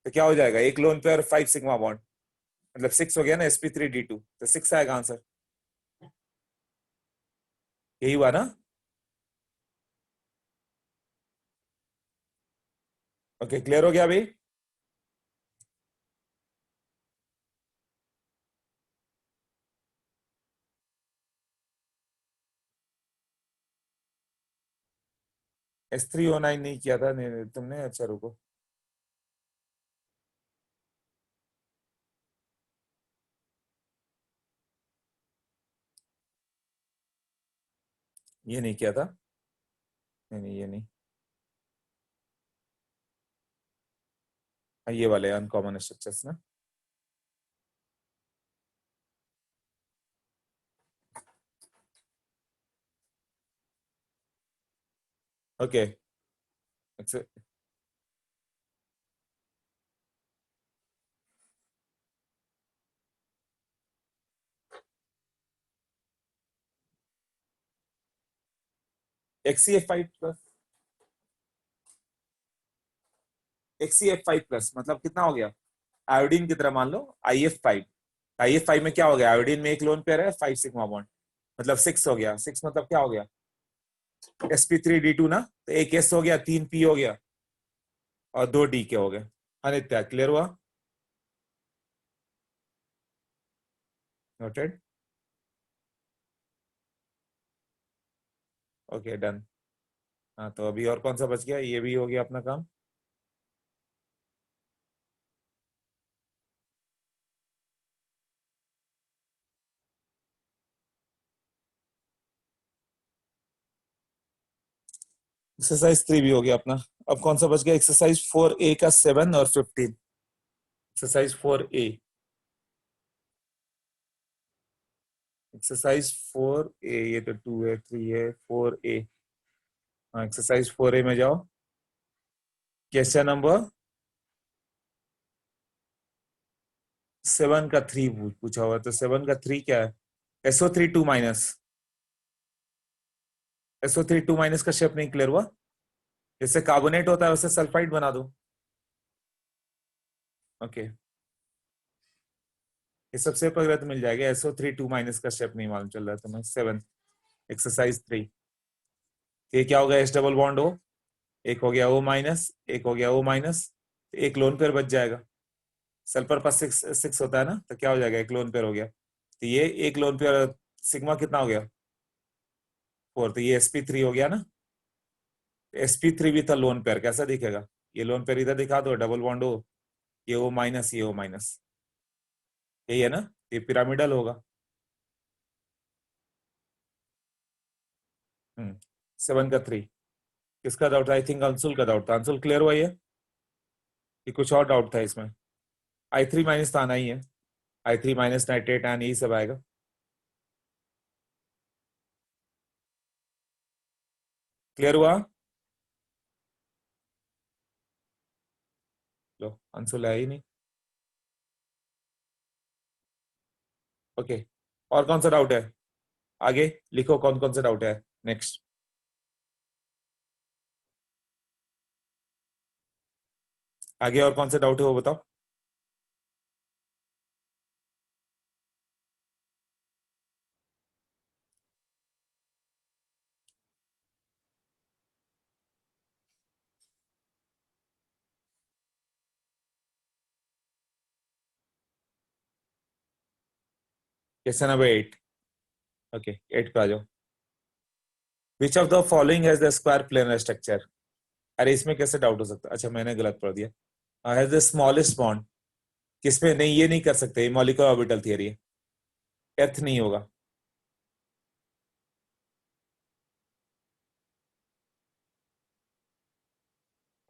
तो क्या हो जाएगा, एक लोन पेयर 5 सिग्मा बॉन्ड, मतलब 6 हो गया ना, sp3d2, तो 6 आएगा आंसर, यही हुआ ना। ओके क्लियर हो गया अभी। S3O9 नहीं किया था तुमने? अच्छा रुको, ये नहीं किया था। नहीं नहीं, ये नहीं। हाँ, ये वाले अनकॉमन स्ट्रक्चर्स ना। ओके। XCF5 XCF5 मतलब कितना हो गया? आयोडीन की तरह मान लो IF5। IF5 में क्या हो गया? आयोडीन में एक लोन पेयर है, 5 सिग्मा बॉन्ड, मतलब 6 हो गया। 6 मतलब क्या हो गया? sp3d2 ना, तो एक S हो गया, 3 P हो गया और 2 D के हो गए। अनित्या, क्लियर हुआ? नोटेड। Okay done. हाँ, तो अभी और कौन सा बच गया? ये भी हो गया अपना काम। एक्सरसाइज 3 भी हो गया अपना। अब कौन सा बच गया? एक्सरसाइज 4A का 7 और 15। एक्सरसाइज 4A, एक्सरसाइज 4A, ये तो 2 है, 3 है, 4A। हाँ, एक्सरसाइज 4A में जाओ। क्वेश्चन नंबर 7 का 3 पूछा हुआ, तो 7 का 3 क्या है? SO3 2 minus. SO3 2 माइनस का शेप नहीं क्लियर हुआ? जैसे कार्बोनेट होता है वैसे सल्फाइड बना दो। ओके, ये सबसे पहले तो मिल जाएगा। SO3 2 माइनस का शेप नहीं मालूम चल रहा है तुम्हें। 7 एक्सरसाइज 3, ये क्या होगा? S डबल बॉन्ड हो, एक हो गया O माइनस, एक हो गया O माइनस, एक लोन पेयर बच जाएगा। सल्फर पर 6 होता है ना, तो क्या हो जाएगा? एक लोन पेयर हो गया। तो ये एक लोन पेयर सिग्मा कितना हो गया? 4। तो ये sp3 हो गया ना। sp3 भी था लोन पेयर, कैसा दिखेगा? ये लोन पेयर इधर दिखा दो, डबल बॉन्ड हो, ये O माइनस, ये O माइनस, यही है ना? ये पिरामिडल होगा। 7 का 3 किसका डाउट था? आई थिंक अंशुल का डाउट था। अंशुल क्लियर हुआ ये कि कुछ और डाउट था इसमें? I3 माइनस तो आना ही है। I3 माइनस नाइट्रेट आयन यही सब आएगा। क्लियर हुआ? लो, अंशुल है ही नहीं। ओके, और कौन सा डाउट है? आगे लिखो कौन कौन सा डाउट है। नेक्स्ट, आगे और कौन सा डाउट है वो बताओ। Question number 8। ओके, 8 पे आ जाओ। विच of the following has the square planar structure? अरे इसमें कैसे डाउट हो सकता है? अच्छा, मैंने गलत पढ़ दिया। हैज द स्मॉलेस्ट बॉन्ड, किसमें? नहीं, ये नहीं कर सकते, ये मॉलिक्यूलर ऑर्बिटल थियरी है, एथ नहीं होगा।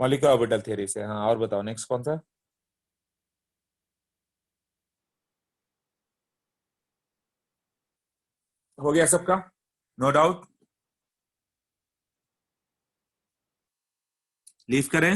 मॉलिक्यूलर ऑर्बिटल थियरी से। हाँ, और बताओ नेक्स्ट कौन सा? हो गया सबका? No doubt? लीव करें?